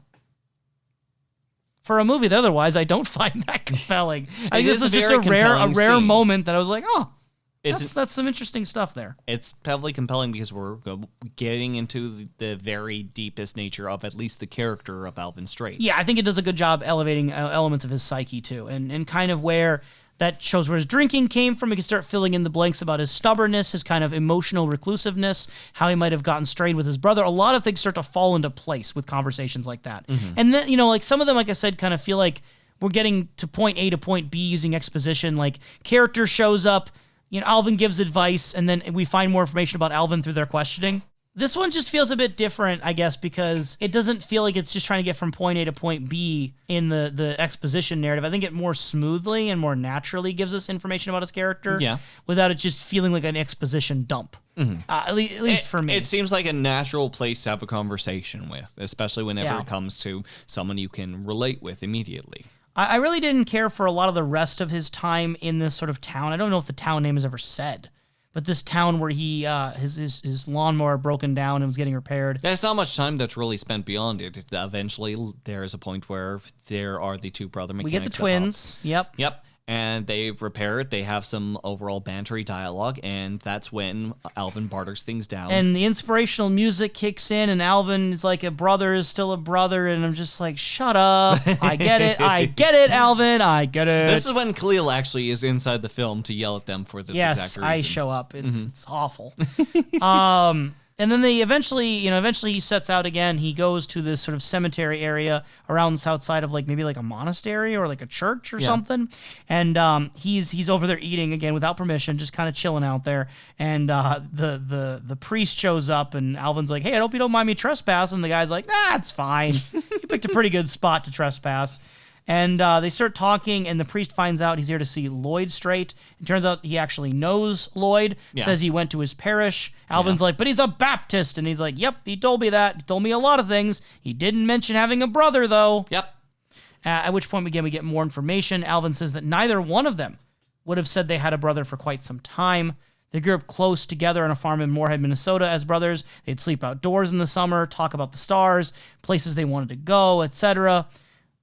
For a movie that otherwise I don't find that compelling. I think this is just a rare moment that I was like, oh, that's some interesting stuff there. It's heavily compelling because we're getting into the very deepest nature of at least the character of Alvin Strait. Yeah, I think it does a good job elevating elements of his psyche too, and kind of where that shows where his drinking came from. We can start filling in the blanks about his stubbornness, his kind of emotional reclusiveness, how he might have gotten strained with his brother. A lot of things start to fall into place with conversations like that. And then, like some of them, like I said, kind of feel like we're getting to point A to point B using exposition. Like character shows up, Alvin gives advice, and then we find more information about Alvin through their questioning. This one just feels a bit different, I guess, because it doesn't feel like it's just trying to get from point A to point B in the exposition narrative. I think it more smoothly and more naturally gives us information about his character without it just feeling like an exposition dump. At least for me. It seems like a natural place to have a conversation with, especially whenever it comes to someone you can relate with immediately. I really didn't care for a lot of the rest of his time in this sort of town. I don't know if the town name is ever said, but this town where he his lawnmower broken down and was getting repaired. There's not much time that's really spent beyond it. Eventually, there's a point where there are the two brother mechanics. We get the twins. Yep. And they repair it. They have some overall bantery dialogue, and that's when Alvin barters things down. And the inspirational music kicks in, and Alvin is like, a brother is still a brother, and I'm just like, shut up. I get it, Alvin, I get it. This is when Kalil actually is inside the film to yell at them for this exact reason. Yes, I show up. It's awful. And then they eventually he sets out again. He goes to this sort of cemetery area around the south side of maybe a monastery or like a church or something. And he's over there eating again without permission, just kind of chilling out there. And the priest shows up, and Alvin's like, "Hey, I hope you don't mind me trespassing." The guy's like, "Nah, it's fine. You picked a pretty good spot to trespass." And they start talking, and the priest finds out he's here to see Lloyd Strait. It turns out he actually knows Lloyd, says he went to his parish. Alvin's like, but he's a Baptist. And he's like, yep, he told me that. He told me a lot of things. He didn't mention having a brother, though. Yep. At which point, we get more information. Alvin says that neither one of them would have said they had a brother for quite some time. They grew up close together on a farm in Moorhead, Minnesota as brothers. They'd sleep outdoors in the summer, talk about the stars, places they wanted to go, etc.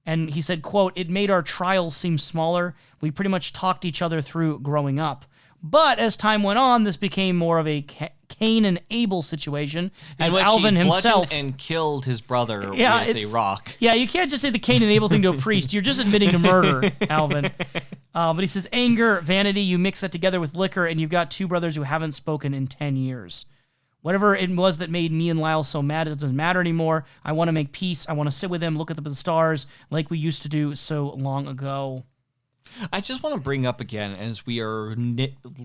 And he said, quote, "It made our trials seem smaller. We pretty much talked each other through growing up. But as time went on, this became more of a Cain and Abel situation, as Alvin himself and killed his brother with a rock. Yeah, you can't just say the Cain and Abel thing to a priest. You're just admitting to murder, Alvin. But he says, anger, vanity, you mix that together with liquor, and you've got two brothers who haven't spoken in 10 years. Whatever it was that made me and Lyle so mad, it doesn't matter anymore. I want to make peace. I want to sit with him, look at the stars like we used to do so long ago. I just want to bring up again, as we are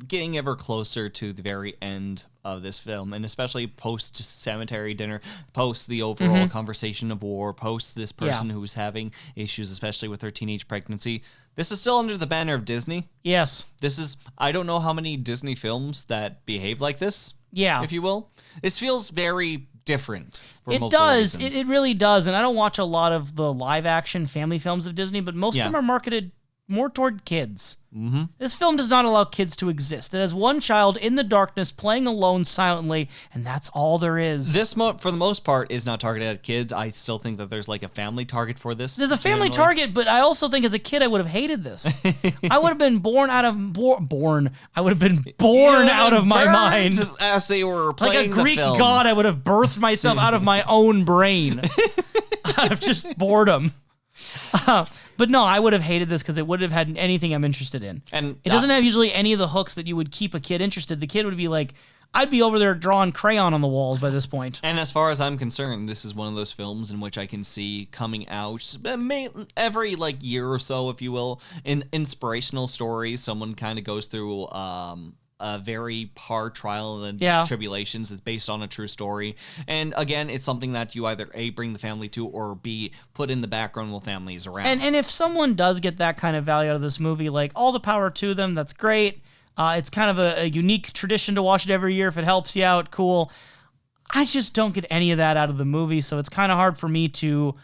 getting ever closer to the very end of this film, and especially post-cemetery dinner, post the overall conversation of war, post this person who's having issues, especially with her teenage pregnancy. This is still under the banner of Disney. Yes. This is, I don't know how many Disney films that behave like this, if you will. This feels very different. It does. It really does. And I don't watch a lot of the live-action family films of Disney, but most of them are marketed more toward kids. Mm-hmm. This film does not allow kids to exist. It has one child in the darkness playing alone silently, and that's all there is. This, for the most part, is not targeted at kids. I still think that there's like a family target for this. There's a family target, but I also think as a kid I would have hated this. I would have been born out of my mind. As they were playing like a Greek the film. god, I would have birthed myself out of my own brain. Out of just boredom. But no, I would have hated this because it wouldn't have had anything I'm interested in. And it doesn't have usually any of the hooks that you would keep a kid interested. The kid would be like, I'd be over there drawing crayon on the walls by this point. And as far as I'm concerned, this is one of those films in which I can see coming out every like year or so, if you will, in inspirational stories. Someone kind of goes through a very hard trial and tribulations. Is based on a true story. And again, it's something that you either A, bring the family to, or B, put in the background while family is around. And if someone does get that kind of value out of this movie, like, all the power to them, that's great. It's kind of a unique tradition to watch it every year. If it helps you out, cool. I just don't get any of that out of the movie, so it's kind of hard for me to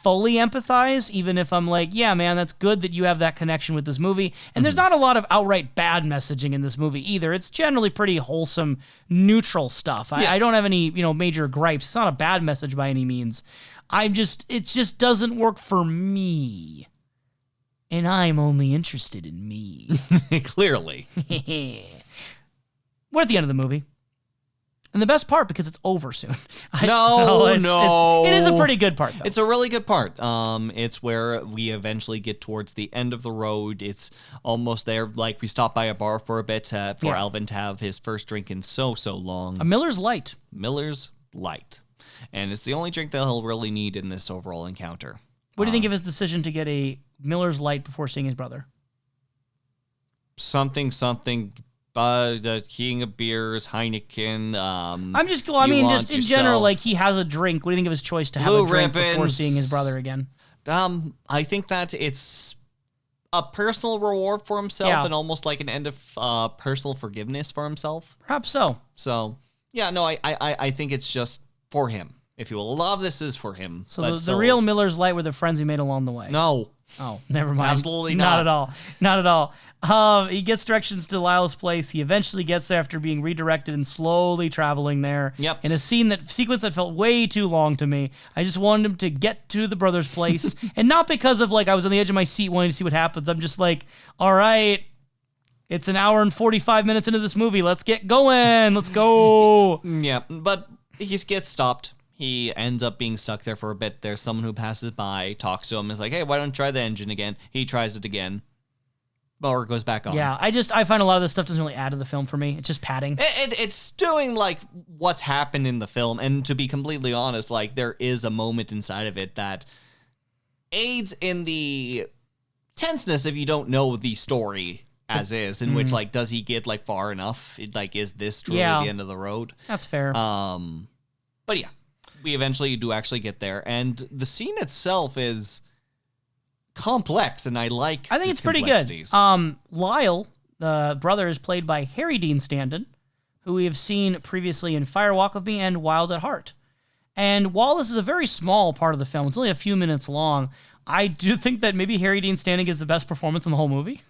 fully empathize, even if I'm like, yeah, man, that's good that you have that connection with this movie. And there's not a lot of outright bad messaging in this movie either. It's generally pretty wholesome, neutral stuff. I don't have any, major gripes. It's not a bad message by any means. It just doesn't work for me. And I'm only interested in me. Clearly. We're at the end of the movie. And the best part, because it's over soon. It is a pretty good part, though. It's a really good part. It's where we eventually get towards the end of the road. It's almost there. Like, we stop by a bar for a bit for Alvin to have his first drink in so long. A Miller's Light. Miller's Light. And it's the only drink that he'll really need in this overall encounter. What do you think of his decision to get a Miller's Light before seeing his brother? Something... the King of Beers, Heineken. Just in general, like, he has a drink. What do you think of his choice to have a drink before seeing his brother again? I think that it's a personal reward for himself and almost like an end of personal forgiveness for himself. Perhaps so. So, I think it's just for him. If you will, a lot of this is for him. So the real Miller's Light were the friends he made along the way. No. Oh, never mind. Absolutely not. Not at all. He gets directions to Lyle's place. He eventually gets there after being redirected and slowly traveling there. Yep. In a sequence that felt way too long to me. I just wanted him to get to the brother's place. And not because of, like, I was on the edge of my seat wanting to see what happens. I'm just like, all right, it's an hour and 45 minutes into this movie. Let's get going. Let's go. Yeah, but he gets stopped. He ends up being stuck there for a bit. There's someone who passes by, talks to him, is like, hey, why don't you try the engine again? He tries it again. Or goes back on. Yeah, I find a lot of this stuff doesn't really add to the film for me. It's just padding. It's doing, like, what's happened in the film. And to be completely honest, like, there is a moment inside of it that aids in the tenseness if you don't know the story as is, in which, like, does he get, like, far enough? Like, is this truly the end of the road? That's fair. But yeah. We eventually do actually get there, and the scene itself is complex, and I think it's pretty good. Lyle, the brother, is played by Harry Dean Stanton, who we have seen previously in Fire Walk With Me and Wild at Heart. And while this is a very small part of the film, it's only a few minutes long, I do think that maybe Harry Dean Stanton gives the best performance in the whole movie.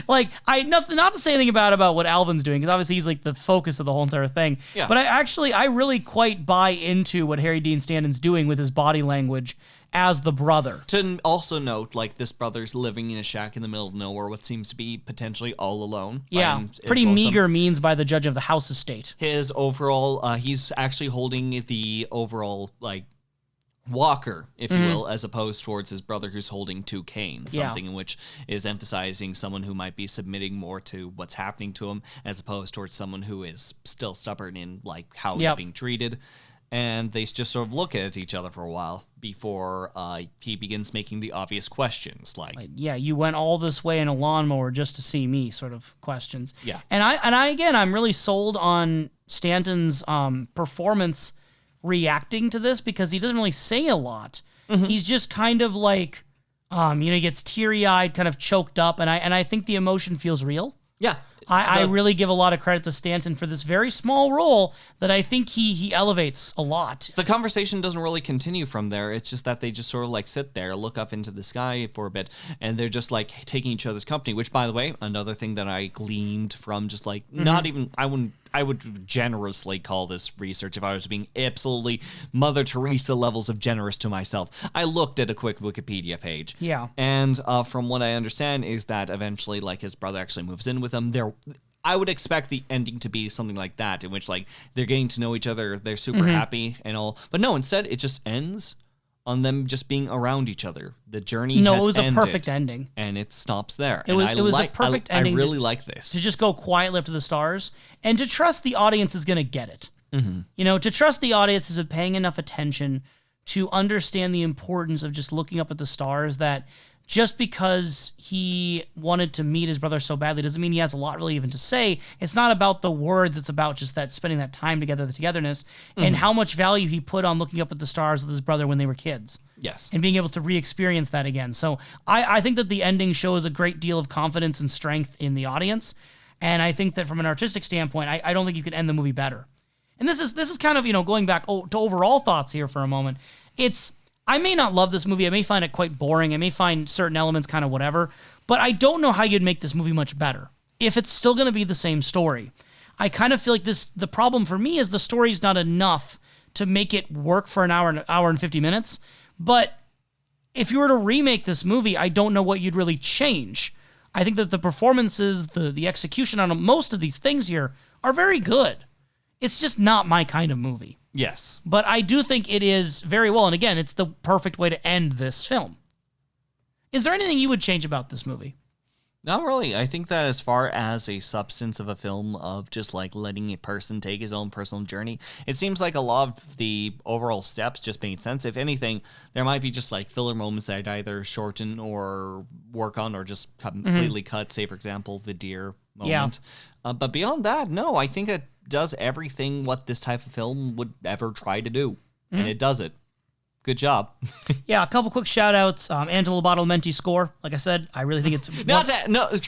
Like, not to say anything about what Alvin's doing, because obviously he's like the focus of the whole entire thing. Yeah. But I really quite buy into what Harry Dean Stanton's doing with his body language as the brother. To also note, like, this brother's living in a shack in the middle of nowhere, what seems to be potentially all alone. Yeah, pretty meager means by the judge of the house estate. His overall, he's actually holding the overall, like, walker, if you will, as opposed towards his brother who's holding two canes, something in which is emphasizing someone who might be submitting more to what's happening to him, as opposed towards someone who is still stubborn in like how he's being treated. And they just sort of look at each other for a while before he begins making the obvious questions, like yeah, you went all this way in a lawnmower just to see me, sort of questions. Yeah. And I again, I'm really sold on Stanton's performance reacting to this, because he doesn't really say a lot. He's just kind of like, he gets teary-eyed, kind of choked up, and I think the emotion feels real. Yeah. I really give a lot of credit to Stanton for this very small role that I think he elevates a lot. The conversation doesn't really continue from there. It's just that they just sort of like sit there, look up into the sky for a bit, and they're just like taking each other's company, which, by the way, another thing that I gleaned from just like not even, I would generously call this research if I was being absolutely Mother Teresa levels of generous to myself. I looked at a quick Wikipedia page. Yeah. And from what I understand is that eventually like his brother actually moves in with him. I would expect the ending to be something like that, in which like they're getting to know each other, they're super happy and all. But no, instead it just ends on them just being around each other. The journey has ended. No, it was a perfect ending. And it stops there. It was a perfect ending. I really like this. To just go quietly up to the stars and to trust the audience is going to get it. To trust the audience is paying enough attention to understand the importance of just looking up at the stars, that just because he wanted to meet his brother so badly doesn't mean he has a lot really even to say. It's not about the words. It's about just that spending that time together, the togetherness, and how much value he put on looking up at the stars with his brother when they were kids. Yes. And being able to re-experience that again. So I think that the ending shows a great deal of confidence and strength in the audience. And I think that from an artistic standpoint, I don't think you could end the movie better. And this is kind of, going back to overall thoughts here for a moment. I may not love this movie. I may find it quite boring. I may find certain elements kind of whatever. But I don't know how you'd make this movie much better if it's still going to be the same story. I kind of feel like the problem for me is the story's not enough to make it work for an hour and 50 minutes. But if you were to remake this movie, I don't know what you'd really change. I think that the performances, the execution on most of these things here are very good. It's just not my kind of movie. Yes. But I do think it is very well. And again, it's the perfect way to end this film. Is there anything you would change about this movie? Not really. I think that as far as a substance of a film of just like letting a person take his own personal journey, it seems like a lot of the overall steps just made sense. If anything, there might be just like filler moments that I'd either shorten or work on or just completely cut, say, for example, the deer moment. Yeah. But beyond that, no, I think it does everything what this type of film would ever try to do. And it does it. Good job. Yeah, a couple quick shout-outs. Angelo Badalamenti score. Like I said, I really think it's...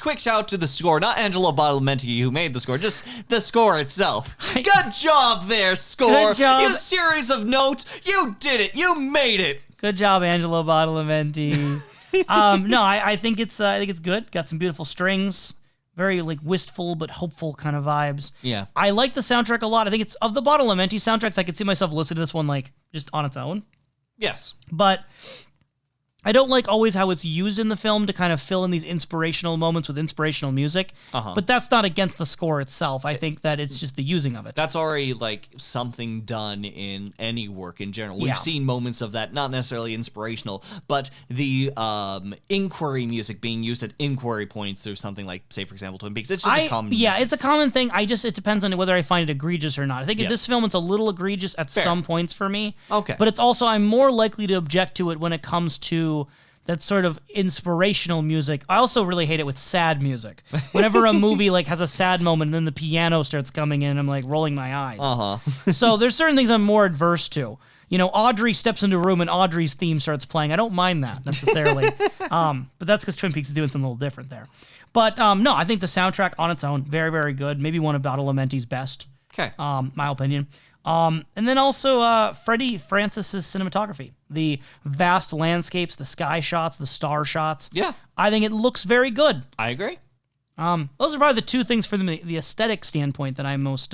Quick shout to the score. Not Angelo Badalamenti who made the score, just the score itself. Good job there, score. Good job. You series of notes. You did it. You made it. Good job, Angelo Badalamenti. I think it's good. Got some beautiful strings. Very like wistful but hopeful kind of vibes. Yeah. I like the soundtrack a lot. I think it's of the Badalamenti soundtracks, I could see myself listening to this one like just on its own. Yes. But I don't like always how it's used in the film to kind of fill in these inspirational moments with inspirational music. But that's not against the score itself. I think that it's just the using of it. That's already like something done in any work in general. We've seen moments of that, not necessarily inspirational, but the inquiry music being used at inquiry points through something like, say, for example, Twin Peaks. It's just a common... Yeah, it's a common thing. It depends on whether I find it egregious or not. I think in this film, it's a little egregious at some points for me. Okay. But it's also, I'm more likely to object to it when it comes to that sort of inspirational music. I also really hate it with sad music. Whenever a movie like has a sad moment and then the piano starts coming in, I'm like rolling my eyes. So there's certain things I'm more adverse to. Audrey steps into a room and Audrey's theme starts playing. I don't mind that necessarily. But that's because Twin Peaks is doing something a little different there. But no, I think the soundtrack on its own, very, very good. Maybe one of Badalamenti's best. Okay. My opinion. And then also Freddie Francis's cinematography. The vast landscapes, the sky shots, the star shots. Yeah. I think it looks very good. I agree. Those are probably the two things from the aesthetic standpoint that I'm most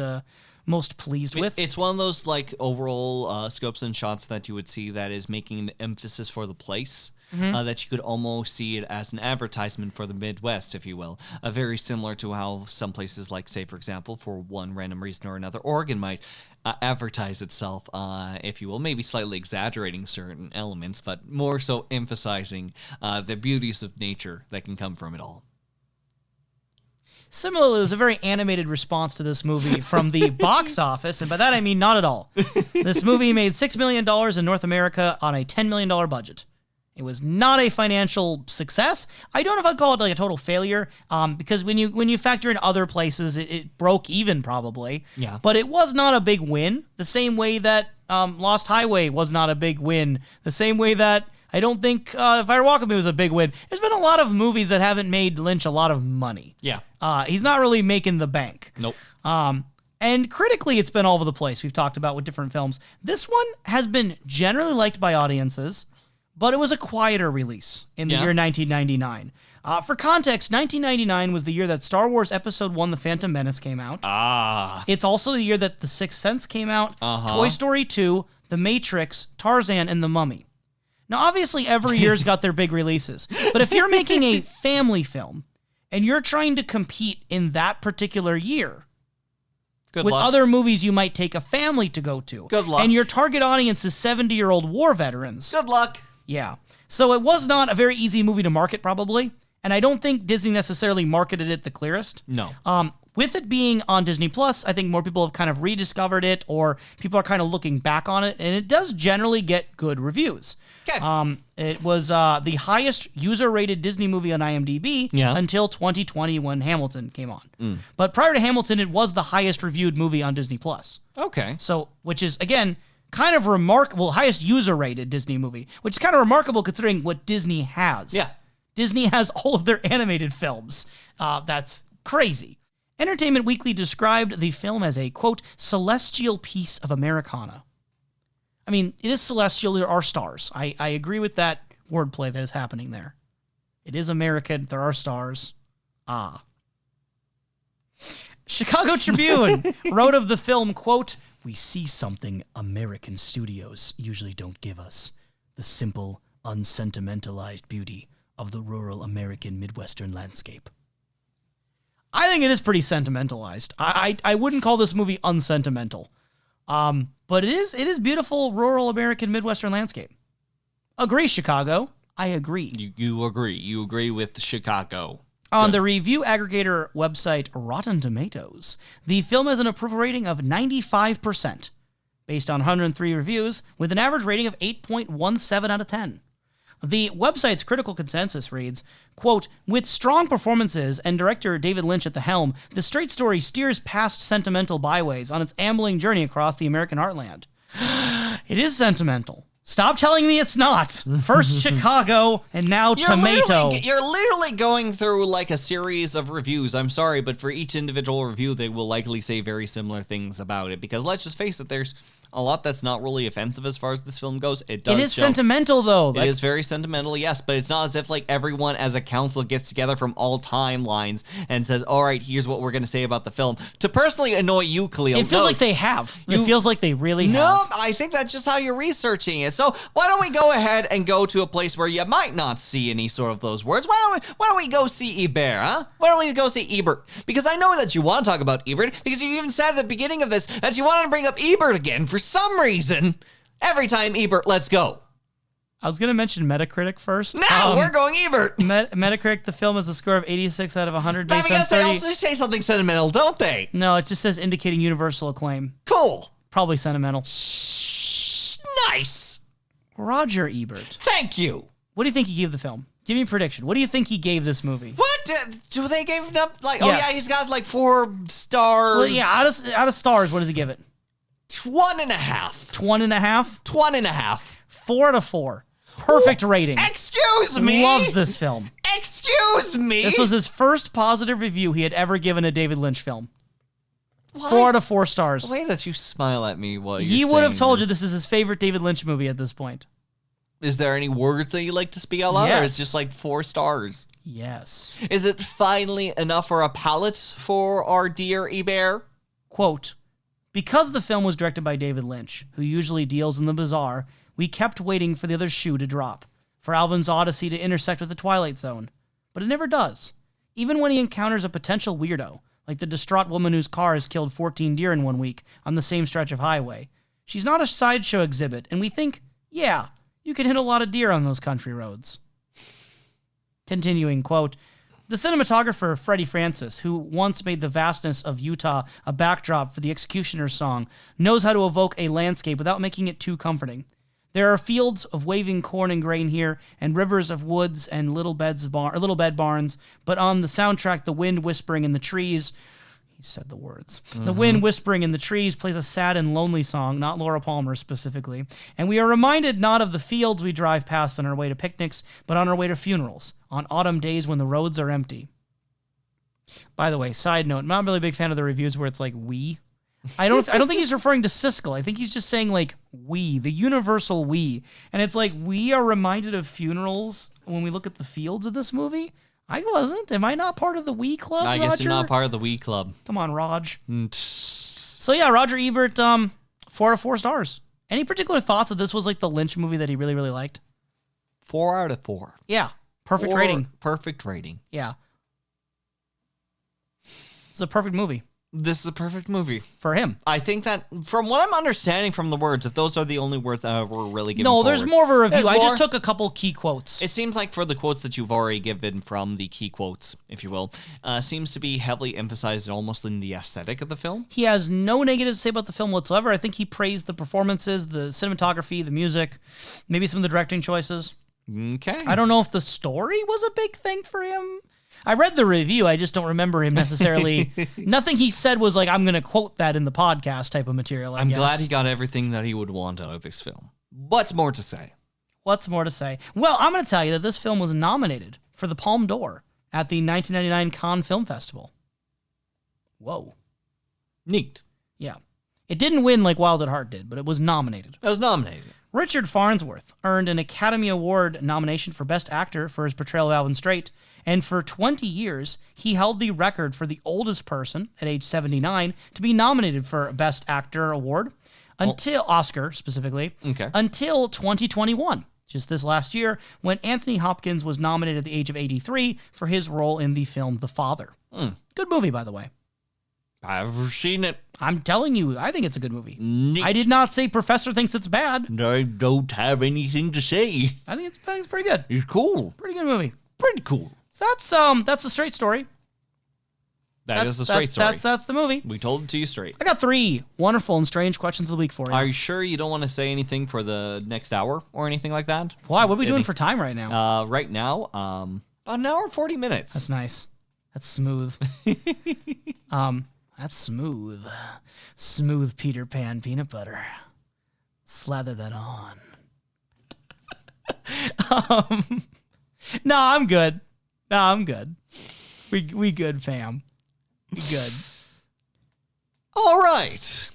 most pleased with. It's one of those like overall scopes and shots that you would see that is making an emphasis for the place. That you could almost see it as an advertisement for the Midwest, if you will. Very similar to how some places like, say, for example, for one random reason or another, Oregon might advertise itself, if you will, maybe slightly exaggerating certain elements, but more so emphasizing the beauties of nature that can come from it all. Similarly, there's a very animated response to this movie from the box office, and by that I mean not at all. This movie made $6 million in North America on a $10 million budget. It was not a financial success. I don't know if I'd call it like a total failure, because when you factor in other places, it broke even probably. Yeah. But it was not a big win, the same way that Lost Highway was not a big win, the same way that I don't think Fire Walk With Me was a big win. There's been a lot of movies that haven't made Lynch a lot of money. Yeah. He's not really making the bank. Nope. And critically, it's been all over the place. We've talked about with different films. This one has been generally liked by audiences, but it was a quieter release in the year 1999. For context, 1999 was the year that Star Wars Episode 1, The Phantom Menace came out. It's also the year that The Sixth Sense came out, Toy Story 2, The Matrix, Tarzan, and The Mummy. Now, obviously, every year's got their big releases, but if you're making a family film and you're trying to compete in that particular year with other movies you might take a family to go to, good luck. And your target audience is 70-year-old war veterans. Good luck. Yeah. So it was not a very easy movie to market, probably. And I don't think Disney necessarily marketed it the clearest. No. With it being on Disney Plus, I think more people have kind of rediscovered it, or people are kind of looking back on it, and it does generally get good reviews. Okay. It was the highest user-rated Disney movie on IMDb until 2020 when Hamilton came on. But prior to Hamilton, it was the highest reviewed movie on Disney Plus. Okay. So, which is, again, kind of remarkable, highest user-rated Disney movie, which is kind of remarkable considering what Disney has. Yeah. Disney has all of their animated films. That's crazy. Entertainment Weekly described the film as a, quote, celestial piece of Americana. I mean, it is celestial. There are stars. I agree with that wordplay that is happening there. It is American. There are stars. Chicago Tribune wrote of the film, quote, we see something American studios usually don't give us. The simple, unsentimentalized beauty of the rural American Midwestern landscape. I think it is pretty sentimentalized. I wouldn't call this movie unsentimental. But it is beautiful rural American Midwestern landscape. Agree, Chicago. I agree. You agree. You agree with Chicago. On the review aggregator website Rotten Tomatoes, the film has an approval rating of 95%, based on 103 reviews, with an average rating of 8.17 out of 10. The website's critical consensus reads, quote, with strong performances and director David Lynch at the helm, the straight story steers past sentimental byways on its ambling journey across the American heartland. It is sentimental. Stop telling me it's not. First Chicago, and now Tomato. You're literally going through like a series of reviews. I'm sorry, but for each individual review, they will likely say very similar things about it. Because let's just face it, there's a lot that's not really offensive as far as this film goes. It is sentimental, though. It is very sentimental, yes, but it's not as if like everyone as a council gets together from all timelines and says, all right, here's what we're going to say about the film. To personally annoy you, Kalil. It feels like they have. It feels like they really have. No, I think that's just how you're researching it. So why don't we go ahead and go to a place where you might not see any sort of those words? Why don't we go see Ebert, huh? Why don't we go see Ebert? Because I know that you want to talk about Ebert, because you even said at the beginning of this that you wanted to bring up Ebert again for some reason. Every time Ebert, let's go. I was going to mention Metacritic first. No, we're going Ebert. Metacritic, the film has a score of 86 out of 100 based on 30. They also say something sentimental, don't they? No, it just says indicating universal acclaim. Cool. Probably sentimental. Nice. Roger Ebert. Thank you. What do you think he gave the film? Give me a prediction. What do you think he gave this movie? What? Do they give him up? Like, yes. Oh yeah, he's got like 4 stars. Well, yeah, out of stars, what does he give it? 1.5. 1.5? 1.5. 4 out of 4. Perfect rating. Excuse me. Loves this film. Excuse me. This was his first positive review he had ever given a David Lynch film. Why? 4 out of 4 stars. The way that you smile at me while you're He would have told this. you this is his favorite David Lynch movie at this point. Is there any words that you like to speak out loud, yes. or is it just like 4 stars? Yes. Is it finally enough for a palate for our dear Ebert? Quote, Because the film was directed by David Lynch, who usually deals in the bizarre, we kept waiting for the other shoe to drop, for Alvin's Odyssey to intersect with the Twilight Zone. But it never does. Even when he encounters a potential weirdo, like the distraught woman whose car has killed 14 deer in 1 week on the same stretch of highway, she's not a sideshow exhibit, and we think, yeah, you can hit a lot of deer on those country roads. Continuing, quote, the cinematographer, Freddie Francis, who once made the vastness of Utah a backdrop for the Executioner's song, knows how to evoke a landscape without making it too comforting. There are fields of waving corn and grain here, and rivers of woods and little bed barns, but on the soundtrack, the wind whispering in the trees... He said the words. The wind whispering in the trees plays a sad and lonely song, not Laura Palmer specifically. And we are reminded not of the fields we drive past on our way to picnics, but on our way to funerals, on autumn days when the roads are empty. By the way, side note, I'm not really a big fan of the reviews where it's like we. I don't think he's referring to Siskel. I think he's just saying like we, the universal we. And it's like we are reminded of funerals when we look at the fields of this movie. I wasn't. Am I not part of the Wii Club, I Roger? guess you're not part of the Wii Club. Come on, Raj. So yeah, Roger Ebert, 4 out of 4 stars. Any particular thoughts that this was like the Lynch movie that he really, really liked? 4 out of 4. Yeah. Perfect rating. Perfect rating. Yeah. It's a perfect movie. This is a perfect movie. For him. I think that, from what I'm understanding from the words, if those are the only words we're really giving No, there's forward, more of a review. there's I more. just took a couple key quotes. It seems like for the quotes that you've already given from the key quotes, if you will, seems to be heavily emphasized almost in the aesthetic of the film. He has no negatives to say about the film whatsoever. I think he praised the performances, the cinematography, the music, maybe some of the directing choices. Okay. I don't know if the story was a big thing for him. I read the review. I just don't remember him necessarily. Nothing he said was like, I'm going to quote that in the podcast type of material, I I'm guess. glad he got everything that he would want out of this film. What's more to say? What's more to say? Well, I'm going to tell you that this film was nominated for the Palme d'Or at the 1999 Cannes Film Festival. Whoa. Neat. Yeah. It didn't win like Wild at Heart did, but it was nominated. It was nominated. Richard Farnsworth earned an Academy Award nomination for Best Actor for his portrayal of Alvin Strait, and for 20 years, he held the record for the oldest person, at age 79, to be nominated for Best Actor award, until Oscar, specifically, until 2021, just this last year, when Anthony Hopkins was nominated at the age of 83 for his role in the film The Father. Good movie, by the way. I've seen it. I'm telling you, I think it's a good movie. Neat. I did not say Professor thinks it's bad. I don't have anything to say. I think it's pretty good. It's cool. Pretty good movie. Pretty cool. So that's the straight story. That is the straight story. That's the movie. We told it to you straight. I got 3 wonderful and strange questions of the week for you. Are you sure you don't want to say anything for the next hour or anything like that? Why? What are we doing for time right now? Right now, about an hour and 40 minutes. That's nice. That's smooth. That's smooth. Smooth Peter Pan peanut butter. Slather that on. No, I'm good. We good, fam. We good. All right.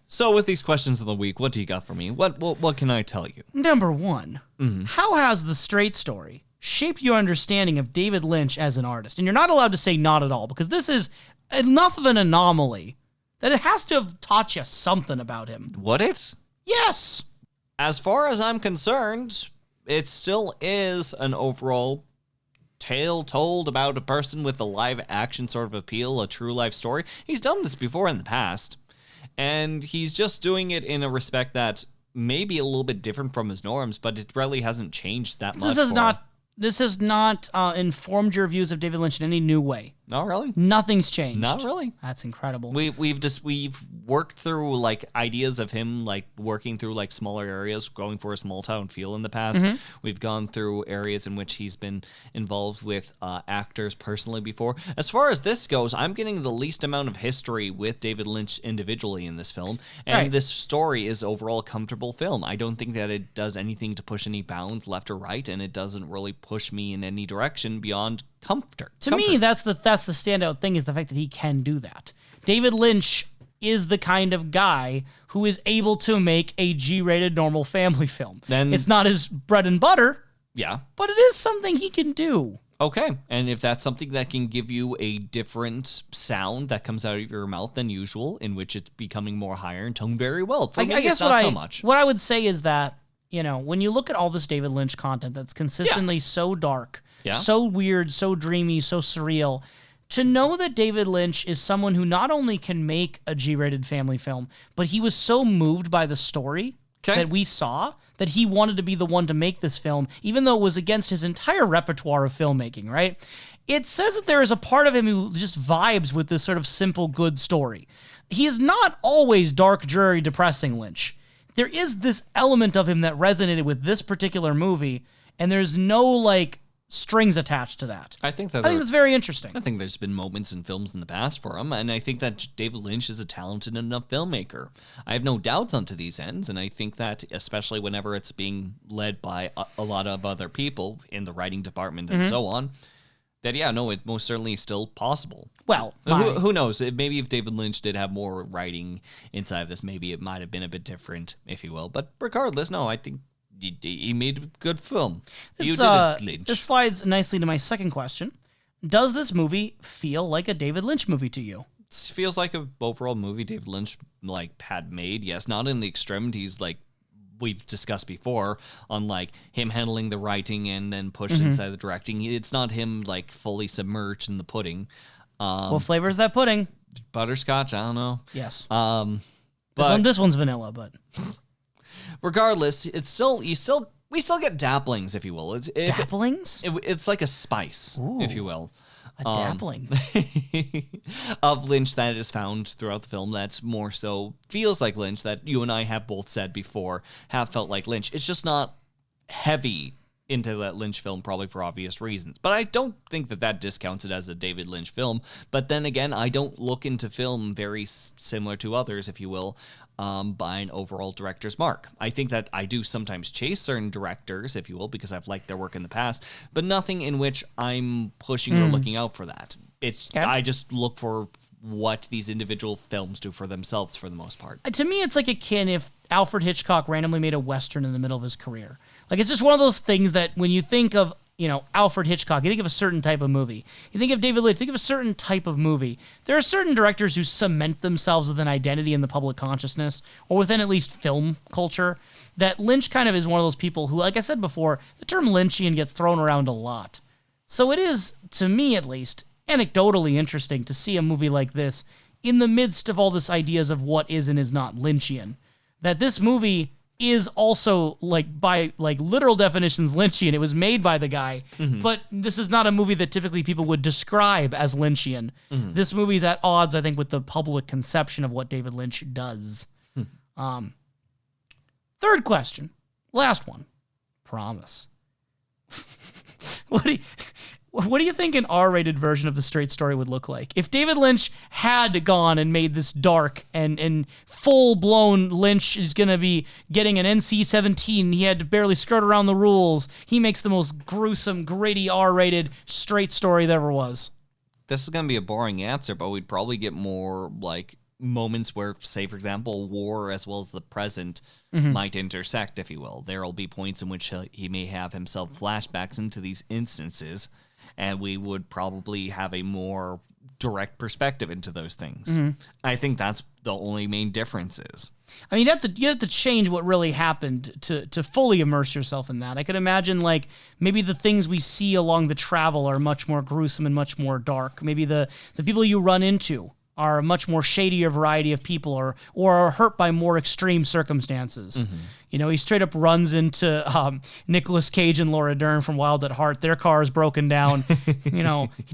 So with these questions of the week, what do you got for me? What can I tell you? Number 1, how has the straight story shaped your understanding of David Lynch as an artist? And you're not allowed to say not at all, because this is enough of an anomaly that it has to have taught you something about him. Would it? Yes. As far as I'm concerned, it still is an overall tale told about a person with a live action sort of appeal, a true life story. He's done this before in the past, and he's just doing it in a respect that may be a little bit different from his norms, but it really hasn't changed that much. This has not informed your views of David Lynch in any new way. Not really. Nothing's changed. Not really. That's incredible. We've worked through like ideas of him like working through like smaller areas, going for a small town feel in the past. We've gone through areas in which he's been involved with actors personally before. As far as this goes, I'm getting the least amount of history with David Lynch individually in this film, and this story is overall a comfortable film. I don't think that it does anything to push any bounds left or right, and it doesn't really push me in any direction beyond comfort. To me, that's the standout thing, is the fact that he can do that. David Lynch is the kind of guy who is able to make a G-rated normal family film. Then it's not his bread and butter. Yeah. But it is something he can do. Okay, and if that's something that can give you a different sound that comes out of your mouth than usual, in which it's becoming more higher in tone, very well. For me, I guess it's not so much. What I would say is that, when you look at all this David Lynch content that's consistently so dark, so weird, so dreamy, so surreal, to know that David Lynch is someone who not only can make a G-rated family film, but he was so moved by the story that we saw that he wanted to be the one to make this film, even though it was against his entire repertoire of filmmaking, right? It says that there is a part of him who just vibes with this sort of simple, good story. He is not always dark, dreary, depressing Lynch. There is this element of him that resonated with this particular movie, and there's no, strings attached to that. I think that's very interesting. I think there's been moments in films in the past for him, and I think that David Lynch is a talented enough filmmaker. I have no doubts onto these ends, and I think that especially whenever it's being led by a lot of other people in the writing department and so on, that, it most certainly is still possible. Well, who knows? Maybe if David Lynch did have more writing inside of this, maybe it might have been a bit different, if you will. But regardless, no, I think he made a good film. You did it, Lynch. This slides nicely to my second question. Does this movie feel like a David Lynch movie to you? It feels like an overall movie David Lynch had made. Yes, not in the extremities we've discussed before on him handling the writing and then pushed inside the directing. It's not him fully submerged in the pudding. What flavor is that pudding? Butterscotch. I don't know. Yes. But this one's vanilla, but regardless, we still get dapplings, if you will. Dapplings? It's like a spice, if you will. A dappling. Of Lynch that is found throughout the film that's more so feels like Lynch, that you and I have both said before have felt like Lynch. It's just not heavy into that Lynch film, probably for obvious reasons. But I don't think that discounts it as a David Lynch film. But then again, I don't look into film very similar to others, if you will, by an overall director's mark. I think that I do sometimes chase certain directors, if you will, because I've liked their work in the past, but nothing in which I'm pushing or looking out for that. I just look for what these individual films do for themselves for the most part. To me, it's akin if Alfred Hitchcock randomly made a Western in the middle of his career. It's just one of those things that when you think of, Alfred Hitchcock, you think of a certain type of movie. You think of David Lynch, think of a certain type of movie. There are certain directors who cement themselves with an identity in the public consciousness, or within at least film culture, that Lynch kind of is one of those people who, like I said before, the term Lynchian gets thrown around a lot. So it is, to me at least, anecdotally interesting to see a movie like this in the midst of all this ideas of what is and is not Lynchian. That this movie is also by literal definitions Lynchian. It was made by the guy, but this is not a movie that typically people would describe as Lynchian. This movie is at odds, I think, with the public conception of what David Lynch does. Third question, last one, promise. What do you think an R-rated version of The Straight Story would look like? If David Lynch had gone and made this dark and full-blown Lynch is going to be getting an NC-17, he had to barely skirt around the rules, he makes the most gruesome, gritty R-rated Straight Story there ever was. This is going to be a boring answer, but we'd probably get more, moments where, say, for example, war as well as the present might intersect, if you will. There will be points in which he may have himself flashbacks into these instances, and we would probably have a more direct perspective into those things. I think that's the only main difference is. I mean, you have to change what really happened to fully immerse yourself in that. I could imagine, maybe the things we see along the travel are much more gruesome and much more dark. Maybe the people you run into are a much more shadier variety of people or are hurt by more extreme circumstances. He straight up runs into Nicolas Cage and Laura Dern from Wild at Heart. Their car is broken down. He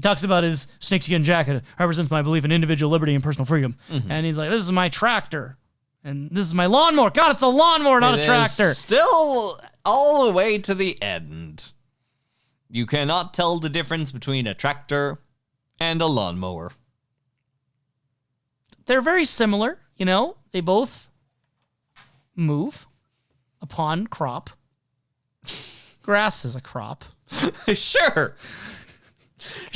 talks about his snakeskin jacket represents my belief in individual liberty and personal freedom. And he's like, this is my tractor. And this is my lawnmower. God, it's a lawnmower, not a tractor. Still all the way to the end. You cannot tell the difference between a tractor and a lawnmower. They're very similar, They both move upon crop. Grass is a crop. Sure.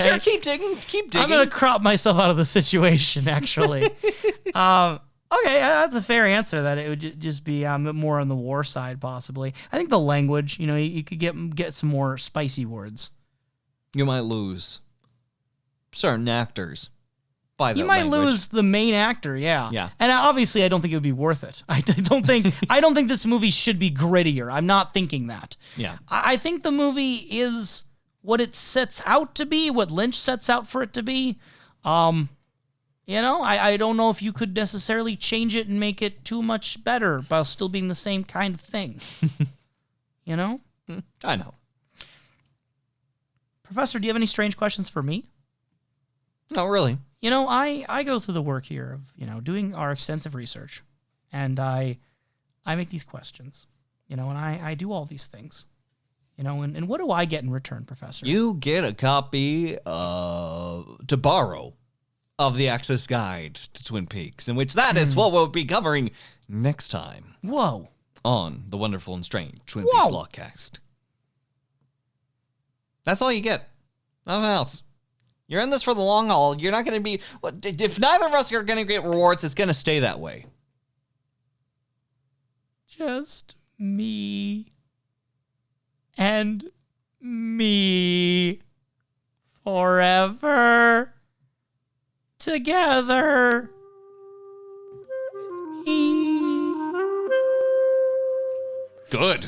Okay. Sure, keep digging. I'm going to crop myself out of the situation, actually. Okay, that's a fair answer, that it would just be more on the war side, possibly. I think the language, you could get some more spicy words. You might lose certain actors by that You might language. lose the main actor, yeah. Yeah. And obviously, I don't think it would be worth it. I don't think this movie should be grittier. I'm not thinking that. Yeah. I think the movie is what it sets out to be, what Lynch sets out for it to be. I don't know if you could necessarily change it and make it too much better while still being the same kind of thing. You know? I know. Professor, do you have any strange questions for me? Not really. I go through the work here of, doing our extensive research, and I make these questions, and I do all these things, and what do I get in return, Professor? You get a copy to borrow of the Access Guide to Twin Peaks, in which that is what we'll be covering next time Whoa. on the Wonderful and Strange Twin Whoa. Peaks Logcast. That's all you get. Nothing else. You're in this for the long haul. You're not going to be... If neither of us are going to get rewards, it's going to stay that way. Just me and me forever together. Me. Good.